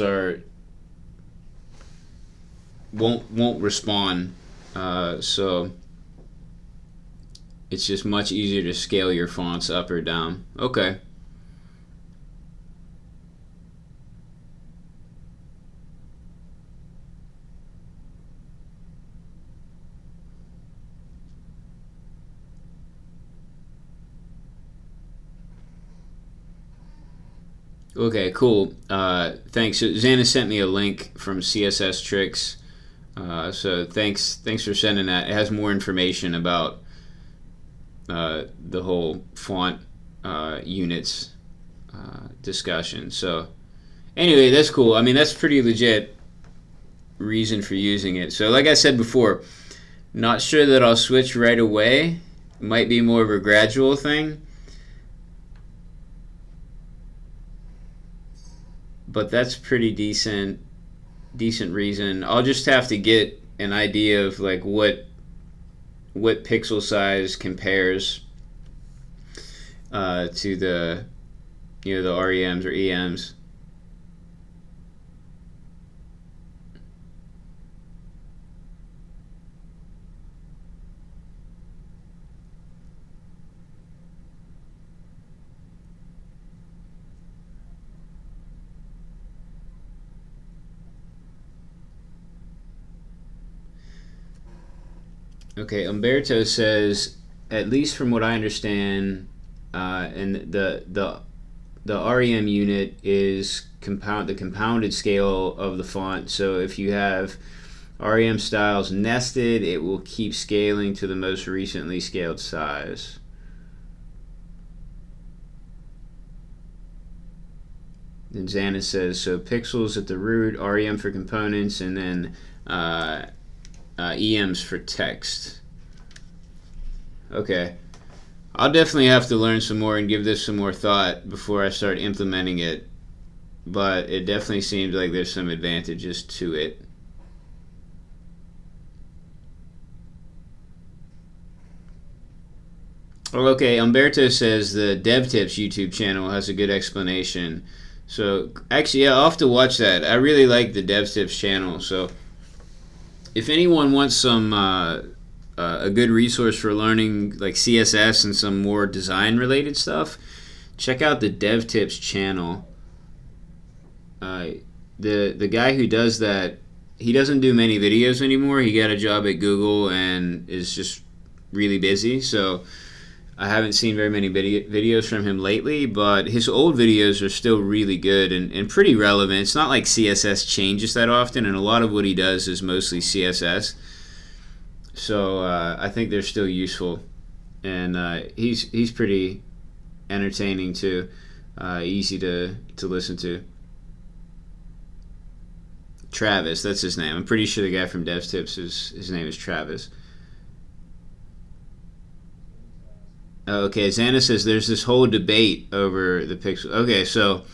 [SPEAKER 1] won't respond, so it's just much easier to scale your fonts up or down. Okay. Okay, cool. Thanks. So Xana sent me a link from CSS Tricks. So thanks for sending that. It has more information about the whole font units discussion. So anyway, that's cool. I mean, that's pretty legit reason for using it. So like I said before, not sure that I'll switch right away. It might be more of a gradual thing. But that's pretty decent reason. I'll just have to get an idea of like what pixel size compares to the the REMs or EMs. Okay, Umberto says, at least from what I understand, and the REM unit is the compounded scale of the font. So if you have REM styles nested, it will keep scaling to the most recently scaled size. Then Xana says, so pixels at the root, REM for components, and then EMs for text. Okay. I'll definitely have to learn some more and give this some more thought before I start implementing it. But it definitely seems like there's some advantages to it. Okay, Umberto says the DevTips YouTube channel has a good explanation. So actually, yeah, I'll have to watch that. I really like the DevTips channel. So if anyone wants some a good resource for learning like CSS and some more design related stuff, check out the DevTips channel. The guy who does that, he doesn't do many videos anymore. He got a job at Google and is just really busy. So I haven't seen very many videos from him lately, but his old videos are still really good and pretty relevant. It's not like CSS changes that often, and a lot of what he does is mostly CSS. So I think they're still useful, and he's pretty entertaining too, easy to listen to. Travis, that's his name. I'm pretty sure the guy from DevTips his name is Travis. Okay, Xana says there's this whole debate over the pixel. Okay, so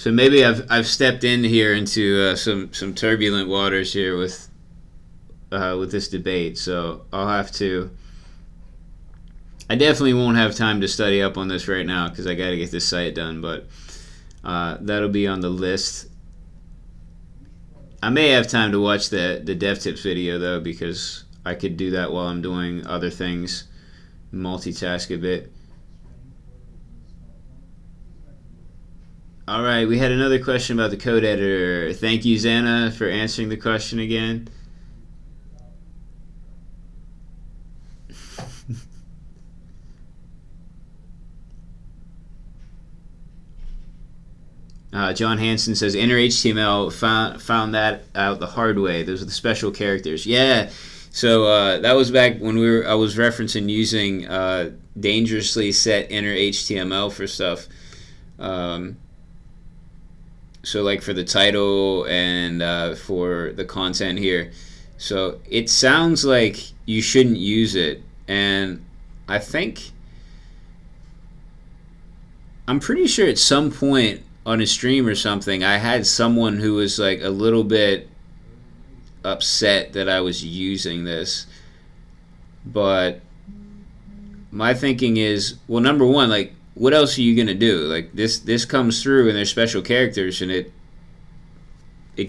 [SPEAKER 1] maybe I've stepped in here into some turbulent waters here with this debate. So I'll have to. I definitely won't have time to study up on this right now because I got to get this site done. But that'll be on the list. I may have time to watch the DevTips video though, because I could do that while I'm doing other things. Multitask a bit. All right, we had another question about the code editor. Thank you, Xana, for answering the question again. John Hansen says inner HTML found that out the hard way. Those are the special characters. Yeah. So that was back when I was referencing using dangerously set inner HTML for stuff. So like for the title and for the content here. So it sounds like you shouldn't use it, and I'm pretty sure at some point on a stream or something I had someone who was like a little bit upset that I was using this, but my thinking is, well, number one, like, what else are you gonna do? Like this comes through and there's special characters, and it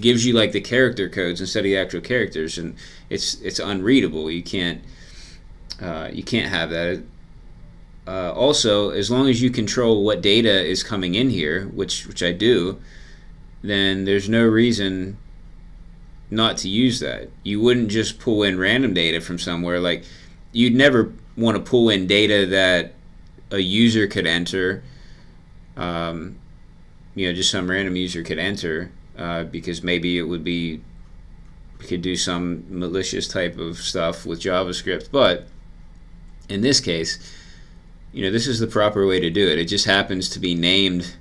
[SPEAKER 1] gives you like the character codes instead of the actual characters, and it's unreadable. You can't have that. Also, as long as you control what data is coming in here, which I do, then there's no reason not to use that. You wouldn't just pull in random data from somewhere. Like, you'd never want to pull in data that a user could enter just some random user could enter, because maybe we could do some malicious type of stuff with JavaScript. But in this case, this is the proper way to do it. It just happens to be named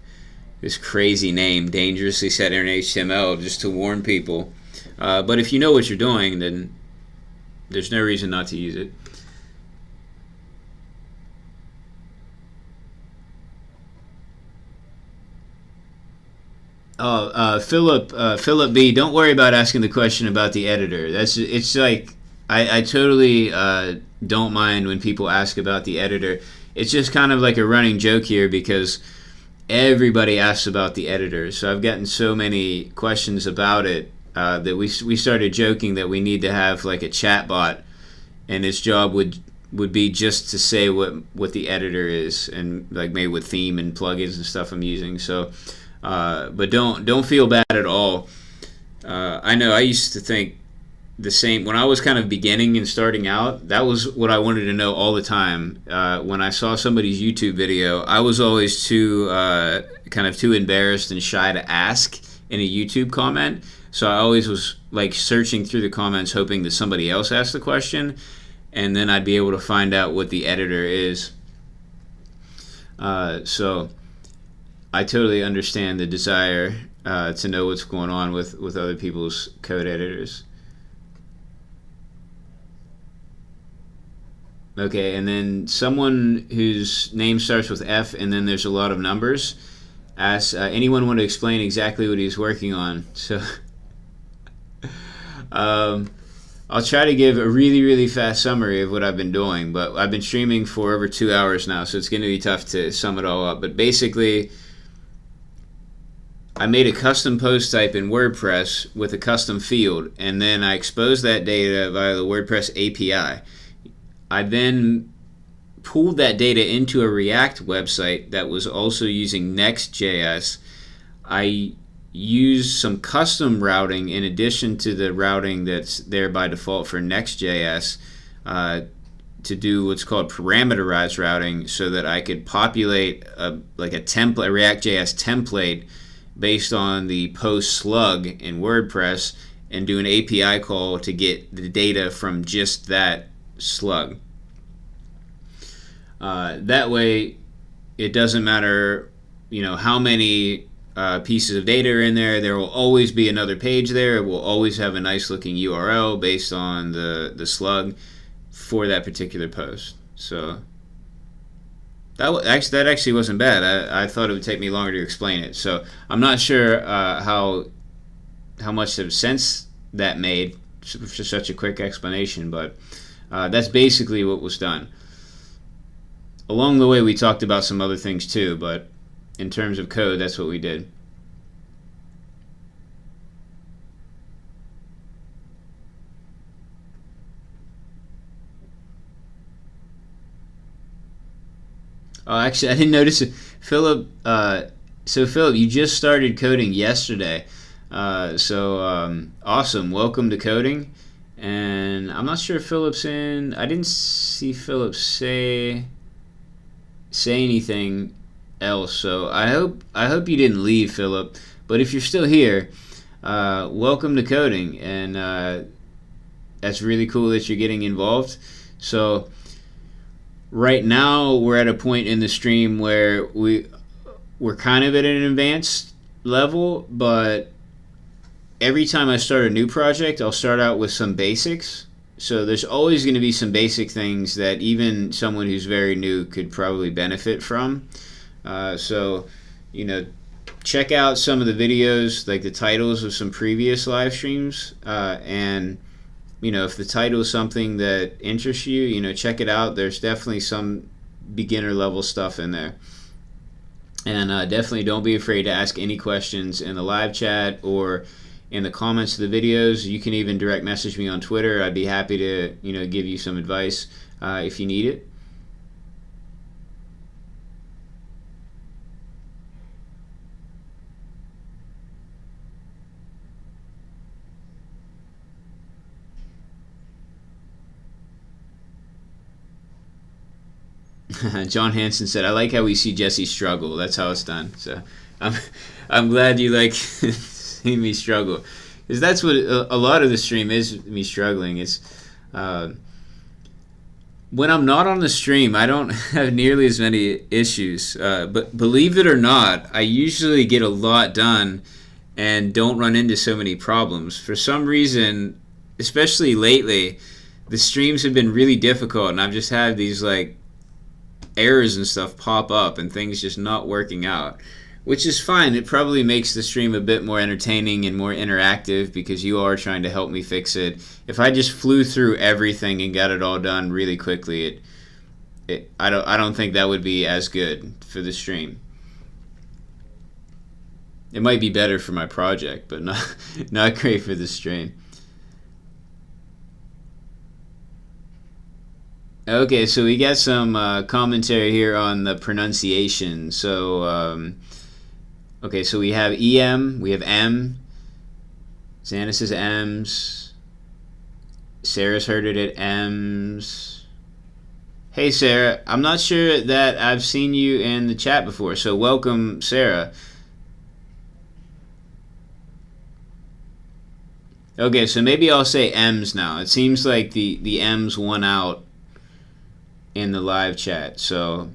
[SPEAKER 1] this crazy name, dangerously set in HTML, just to warn people. But if you know what you're doing, then there's no reason not to use it. Oh, Philip B. Don't worry about asking the question about the editor. It's like I totally don't mind when people ask about the editor. It's just kind of like a running joke here because everybody asks about the editor. So I've gotten so many questions about it that we started joking that we need to have like a chat bot, and its job would be just to say what the editor is, and like maybe what theme and plugins and stuff I'm using. So. But don't feel bad at all. I know I used to think the same when I was kind of beginning and starting out. That was what I wanted to know all the time. When I saw somebody's YouTube video, I was always too embarrassed and shy to ask in a YouTube comment. So I always was like searching through the comments, hoping that somebody else asked the question, and then I'd be able to find out what the editor is. So I totally understand the desire to know what's going on with other people's code editors. Okay, and then someone whose name starts with F and then there's a lot of numbers asks, anyone want to explain exactly what he's working on? So I'll try to give a really, really fast summary of what I've been doing, but I've been streaming for over 2 hours now, so it's going to be tough to sum it all up. But basically, I made a custom post type in WordPress with a custom field, and then I exposed that data via the WordPress API. I then pulled that data into a React website that was also using Next.js. I used some custom routing in addition to the routing that's there by default for Next.js to do what's called parameterized routing, so that I could populate a React.js template based on the post slug in WordPress and do an API call to get the data from just that slug. That way, it doesn't matter, how many pieces of data are in there. There will always be another page there. It will always have a nice looking URL based on the slug for that particular post. So that actually wasn't bad. I thought it would take me longer to explain it. So I'm not sure how much of sense that made for such a quick explanation, but that's basically what was done. Along the way, we talked about some other things too, but in terms of code, that's what we did. Oh, actually, I didn't notice it. Philip, so Philip, you just started coding yesterday. Awesome. Welcome to coding. And I'm not sure if Philip's in. I didn't see Philip say anything else. So I hope you didn't leave, Philip. But if you're still here, welcome to coding, and that's really cool that you're getting involved. So right now we're at a point in the stream where we're kind of at an advanced level, but every time I start a new project, I'll start out with some basics. So there's always going to be some basic things that even someone who's very new could probably benefit from. Check out some of the videos, like the titles of some previous live streams, and if the title is something that interests you, check it out. There's definitely some beginner level stuff in there. And definitely don't be afraid to ask any questions in the live chat or in the comments to the videos. You can even direct message me on Twitter. I'd be happy to, give you some advice if you need it. John Hansen said, "I like how we see Jesse struggle. That's how it's done." So I'm I'm glad you like seeing me struggle, because that's what a lot of the stream is, me struggling. It's when I'm not on the stream, I don't have nearly as many issues. But believe it or not, I usually get a lot done and don't run into so many problems. For some reason, especially lately, the streams have been really difficult, and I've just had these like errors and stuff pop up and things just not working out, which is fine. It probably makes the stream a bit more entertaining and more interactive because you are trying to help me fix it. If I just flew through everything and got it all done really quickly, I don't think that would be as good for the stream. It might be better for my project, but not great for the stream. Okay, so we got some commentary here on the pronunciation. So, okay, so we have EM, we have M. Xana says M's. Sarah's heard it at M's. Hey, Sarah, I'm not sure that I've seen you in the chat before, so welcome, Sarah. Okay, so maybe I'll say M's now. It seems like the M's won out in the live chat. So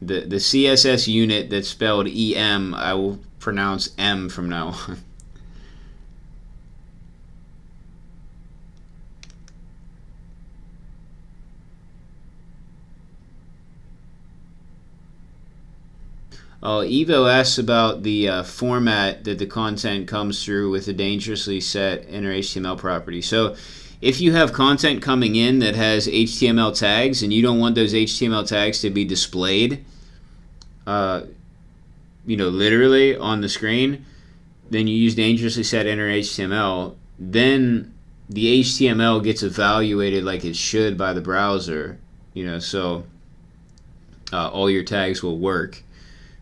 [SPEAKER 1] the CSS unit that's spelled EM, I will pronounce M from now on. Oh, Evo asks about the format that the content comes through with a dangerously set inner HTML property. So if you have content coming in that has HTML tags and you don't want those HTML tags to be displayed, literally on the screen, then you use dangerously set inner HTML. Then the HTML gets evaluated like it should by the browser, so all your tags will work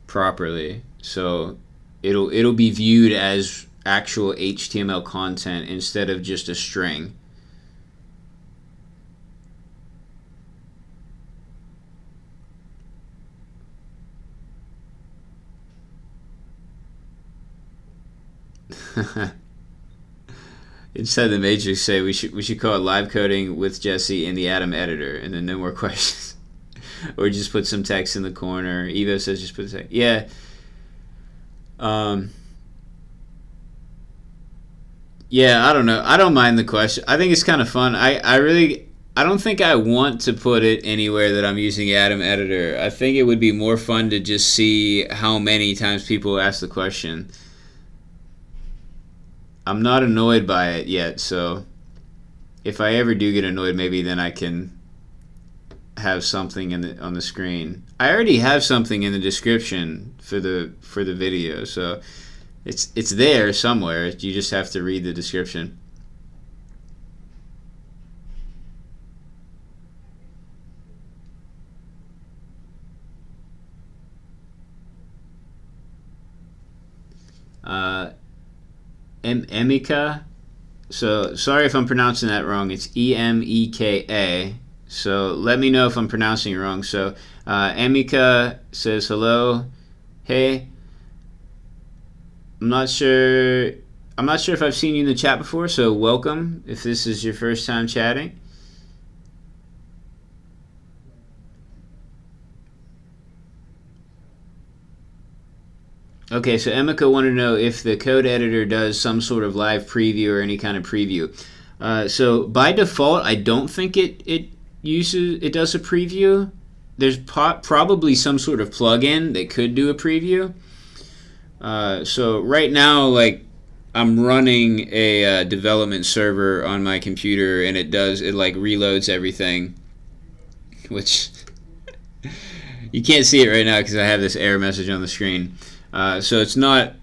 [SPEAKER 1] properly. So it'll be viewed as actual HTML content instead of just a string. Inside the Matrix say we should call it live coding with Jesse in the Atom editor, and then no more questions. Or just put some text in the corner. Evo says just put text. Yeah. Yeah, I don't know. I don't mind the question. I think it's kind of fun. I don't think I want to put it anywhere that I'm using Atom editor. I think it would be more fun to just see how many times people ask the question. I'm not annoyed by it yet, so if I ever do get annoyed, maybe then I can have something on the screen. I already have something in the description for the video, so it's there somewhere. You just have to read the description. Emika. So sorry if I'm pronouncing that wrong. It's EMEKA. So let me know if I'm pronouncing it wrong. So Emika says hello. Hey. I'm not sure if I've seen you in the chat before, so welcome if this is your first time chatting. Okay, so Emika wanted to know if the code editor does some sort of live preview or any kind of preview. So by default, I don't think it does a preview. There's probably some sort of plugin that could do a preview. So right now, like, I'm running a development server on my computer, and it like reloads everything, which you can't see it right now because I have this error message on the screen. So it's not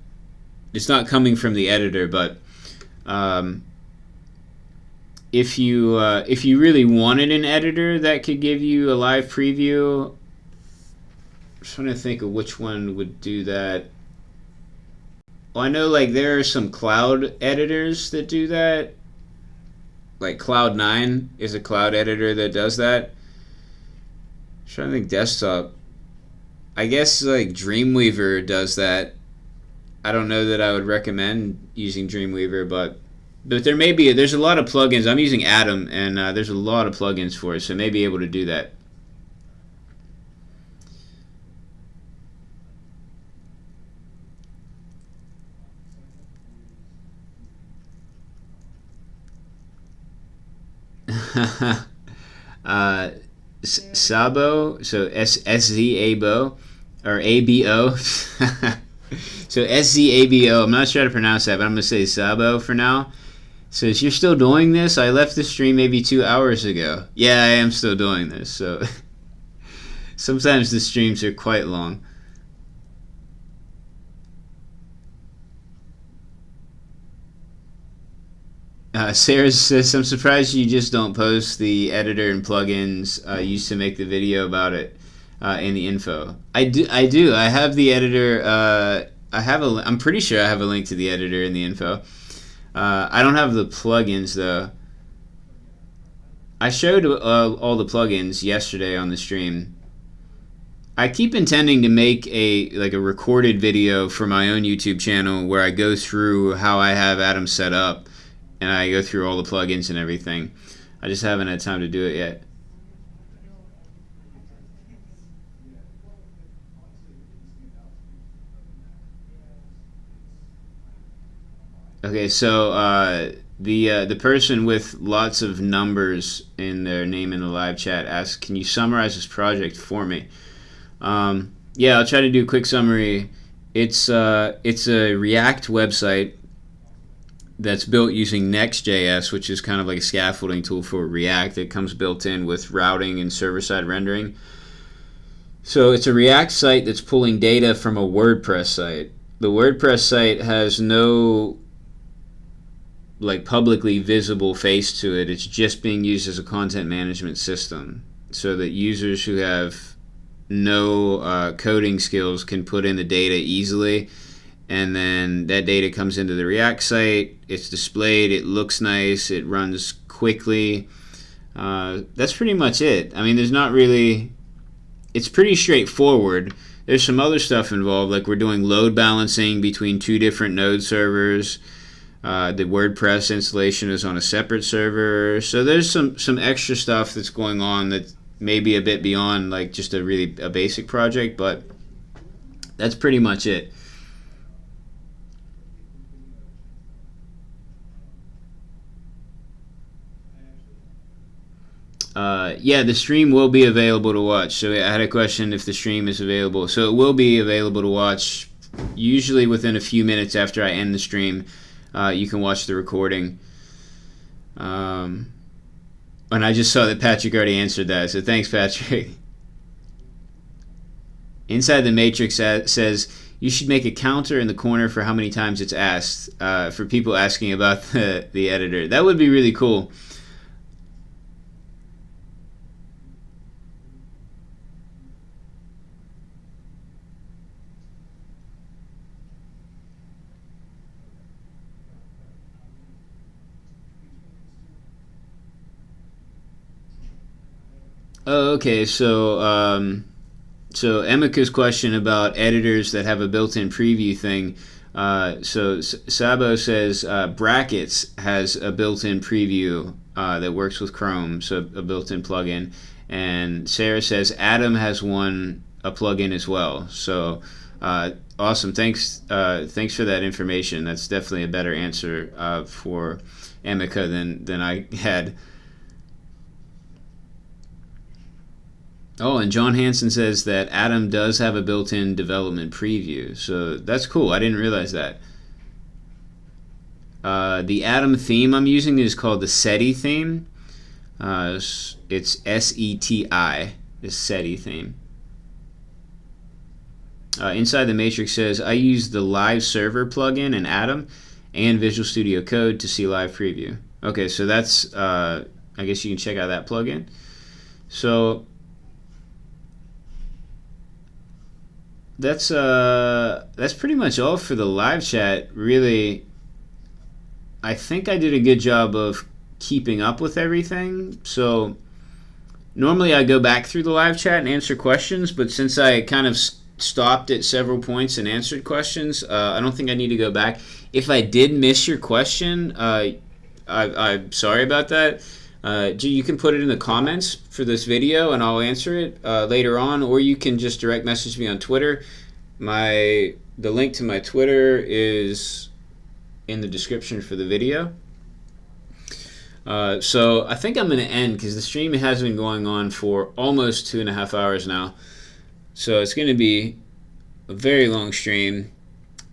[SPEAKER 1] coming from the editor, but if you really wanted an editor that could give you a live preview, I'm trying to think of which one would do that. Well, I know like there are some cloud editors that do that. Like Cloud9 is a cloud editor that does that. trying to think desktop. I guess like Dreamweaver does that. I don't know that I would recommend using Dreamweaver, but there's a lot of plugins. I'm using Atom, and there's a lot of plugins for it, so I may be able to do that. uh, Sabo, so SZABO or ABO. So SZABO. I'm not sure how to pronounce that, but I'm gonna say Sabo for now. So you're still doing this? I left the stream maybe 2 hours ago. Yeah, I am still doing this. So sometimes the streams are quite long. Sarah says, I'm surprised you just don't post the editor and plugins used to make the video about it in the info. I do. I have the editor. I'm pretty sure I have a link to the editor in the info. I don't have the plugins though. I showed all the plugins yesterday on the stream. I keep intending to make a recorded video for my own YouTube channel where I go through how I have Atom set up, and I go through all the plugins and everything. I just haven't had time to do it yet. Okay, so the person with lots of numbers in their name in the live chat asks, "Can you summarize this project for me?" Yeah, I'll try to do a quick summary. It's a React website that's built using Next.js, which is kind of like a scaffolding tool for React. It comes built in with routing and server-side rendering. So it's a React site that's pulling data from a WordPress site. The WordPress site has no publicly visible face to it. It's just being used as a content management system so that users who have no coding skills can put in the data easily, and then that data comes into the React site. It's displayed, it looks nice, it runs quickly. That's pretty much it. I mean, there's not really, it's pretty straightforward. There's some other stuff involved, like we're doing load balancing between two different node servers. The WordPress installation is on a separate server, so there's some extra stuff that's going on that may be a bit beyond like just a basic project, but that's pretty much it. Yeah, the stream will be available to watch. So I had a question if the stream is available. So it will be available to watch usually within a few minutes after I end the stream. You can watch the recording. And I just saw that Patrick already answered that, so thanks, Patrick. Inside the matrix says you should make a counter in the corner for how many times it's asked, for people asking about the editor. That would be really cool. Oh, okay. So Emika's question about editors that have a built-in preview thing. So Sabo says Brackets has a built-in preview that works with Chrome, so a built-in plugin. And Sarah says Atom has a plugin as well. So awesome. Thanks for that information. That's definitely a better answer for Emika than I had. Oh, and John Hansen says that Atom does have a built-in development preview, so that's cool. I didn't realize that. The Atom theme I'm using is called the SETI theme. It's SETI, the SETI theme. Inside the Matrix says, I use the Live Server plugin in Atom and Visual Studio Code to see live preview. Okay, so that's, I guess you can check out that plugin. So that's pretty much all for the live chat. Really, I think I did a good job of keeping up with everything. So Normally I go back through the live chat and answer questions, but since I kind of stopped at several points and answered questions, I don't think I need to go back. If I did miss your question, I'm sorry about that. You can put it in the comments for this video and I'll answer it later on, or you can just direct message me on Twitter. The link to my Twitter is in the description for the video. So I think I'm going to end because the stream has been going on for almost 2.5 hours now. So it's going to be a very long stream,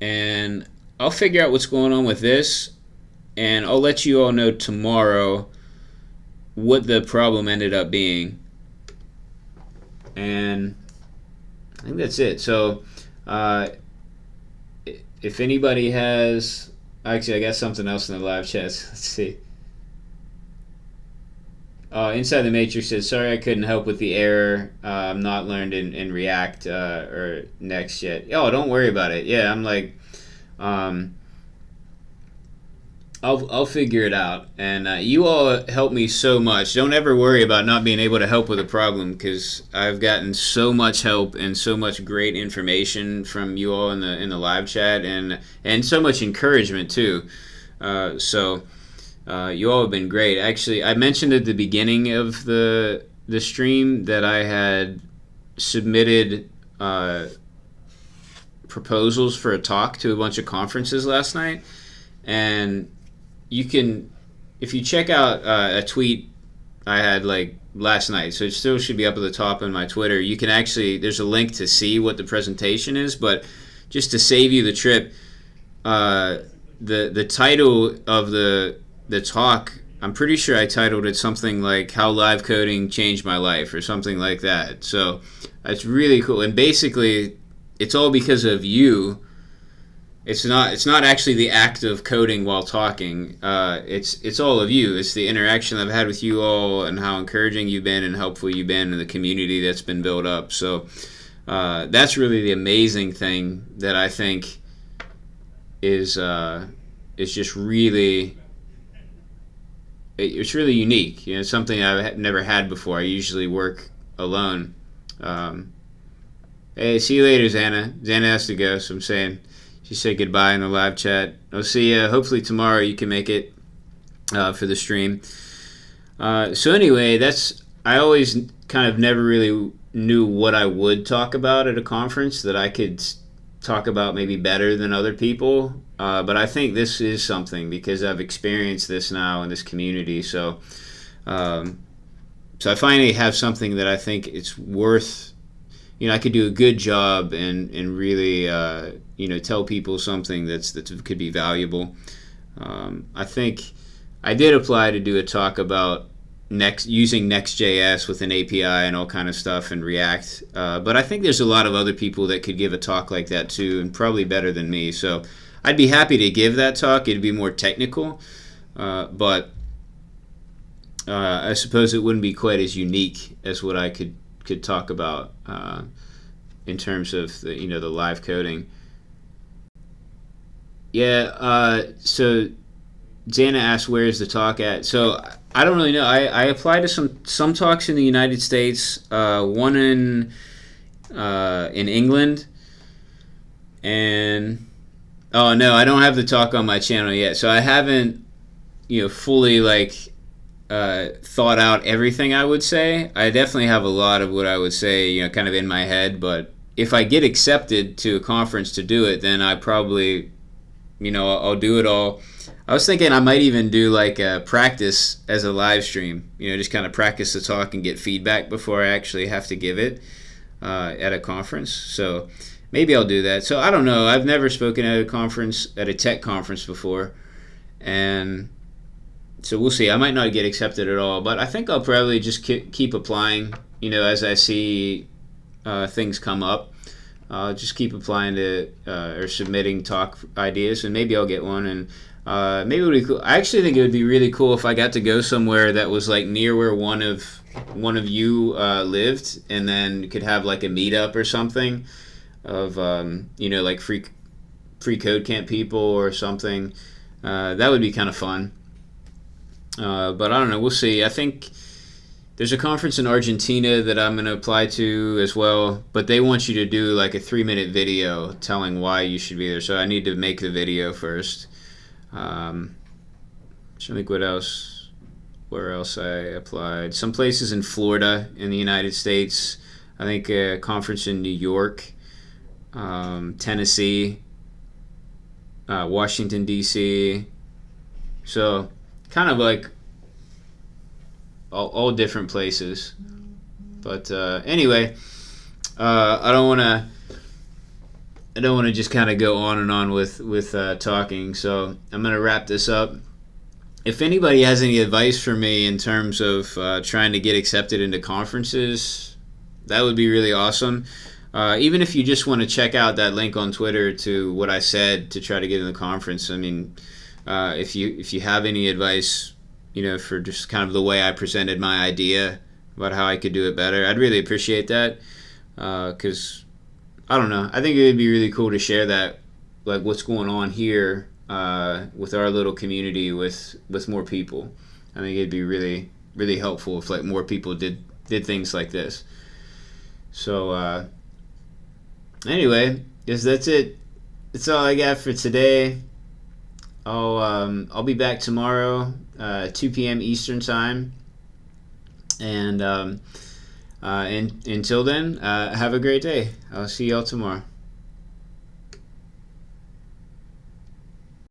[SPEAKER 1] and I'll figure out what's going on with this, and I'll let you all know tomorrow what the problem ended up being. And I think that's it. So if anybody has... Actually, I got something else in the live chat. Let's see. Inside the Matrix says, sorry I couldn't help with the error. I'm not learned in React or Next yet. Oh, don't worry about it. Yeah, I'm like, I'll figure it out. And you all help me so much. Don't ever worry about not being able to help with a problem, because I've gotten so much help and so much great information from you all in the live chat, and so much encouragement too. You all have been great. Actually, I mentioned at the beginning of the stream that I had submitted proposals for a talk to a bunch of conferences last night, and you can, if you check out a tweet I had like last night, so it still should be up at the top on my Twitter, you can actually, there's a link to see what the presentation is, but just to save you the trip, the title of the talk, I'm pretty sure I titled it something like How Live Coding Changed My Life or something like that. So it's really cool, and basically it's all because of you. It's not actually the act of coding while talking. It's all of you. It's the interaction I've had with you all and how encouraging you've been and helpful you've been, and the community that's been built up. So that's really the amazing thing that I think is just really, it's really unique. You know, something I've never had before. I usually work alone. Hey, see you later, Xana. Xana has to go, so I'm saying she said goodbye in the live chat. I'll see you. Hopefully tomorrow you can make it for the stream. So anyway, I always kind of never really knew what I would talk about at a conference that I could talk about maybe better than other people. But I think this is something, because I've experienced this now in this community. So I finally have something that I think it's worth. You know, I could do a good job and really tell people something that could be valuable. I think I did apply to do a talk about using Next.js with an API and all kind of stuff and React. But I think there's a lot of other people that could give a talk like that too, and probably better than me. So I'd be happy to give that talk. It'd be more technical, but I suppose it wouldn't be quite as unique as what I could talk about in terms of the live coding. Yeah. So Xana asked, where is the talk at? So I don't really know. I applied to some talks in the United States, one in England, and oh no, I don't have the talk on my channel yet. So I haven't fully thought out everything I would say. I definitely have a lot of what I would say, kind of in my head, but if I get accepted to a conference to do it, then I probably, I'll do it all. I was thinking I might even do like a practice as a live stream, just kind of practice the talk and get feedback before I actually have to give it at a conference. So maybe I'll do that. So I don't know. I've never spoken at a tech conference before, and so we'll see. I might not get accepted at all, but I think I'll probably just keep applying, as I see things come up. Just keep applying to or submitting talk ideas, and maybe I'll get one. And maybe it would be cool. I actually think it would be really cool if I got to go somewhere that was like near where one of you lived, and then could have like a meetup or something of like FreeCodeCamp people or something. That would be kind of fun. But I don't know. We'll see. I think there's a conference in Argentina that I'm going to apply to as well, but they want you to do like a 3-minute video telling why you should be there. So I need to make the video first. Trying to think where else I applied. Some places in Florida in the United States. I think a conference in New York, Tennessee, Washington, D.C. So kind of like all different places. But anyway, I don't want to just kind of go on and on with talking. So I'm going to wrap this up. If anybody has any advice for me in terms of trying to get accepted into conferences, that would be really awesome. Even if you just want to check out that link on Twitter to what I said to try to get in the conference. I mean, if you have any advice, for just kind of the way I presented my idea about how I could do it better, I'd really appreciate that. Because I don't know, I think it would be really cool to share that, like what's going on here with our little community with more people. I think it'd be really, really helpful if like more people did things like this. So anyway, guess that's it. That's all I got for today. I'll be back tomorrow, 2 p.m. Eastern time, and until then, have a great day. I'll see y'all tomorrow.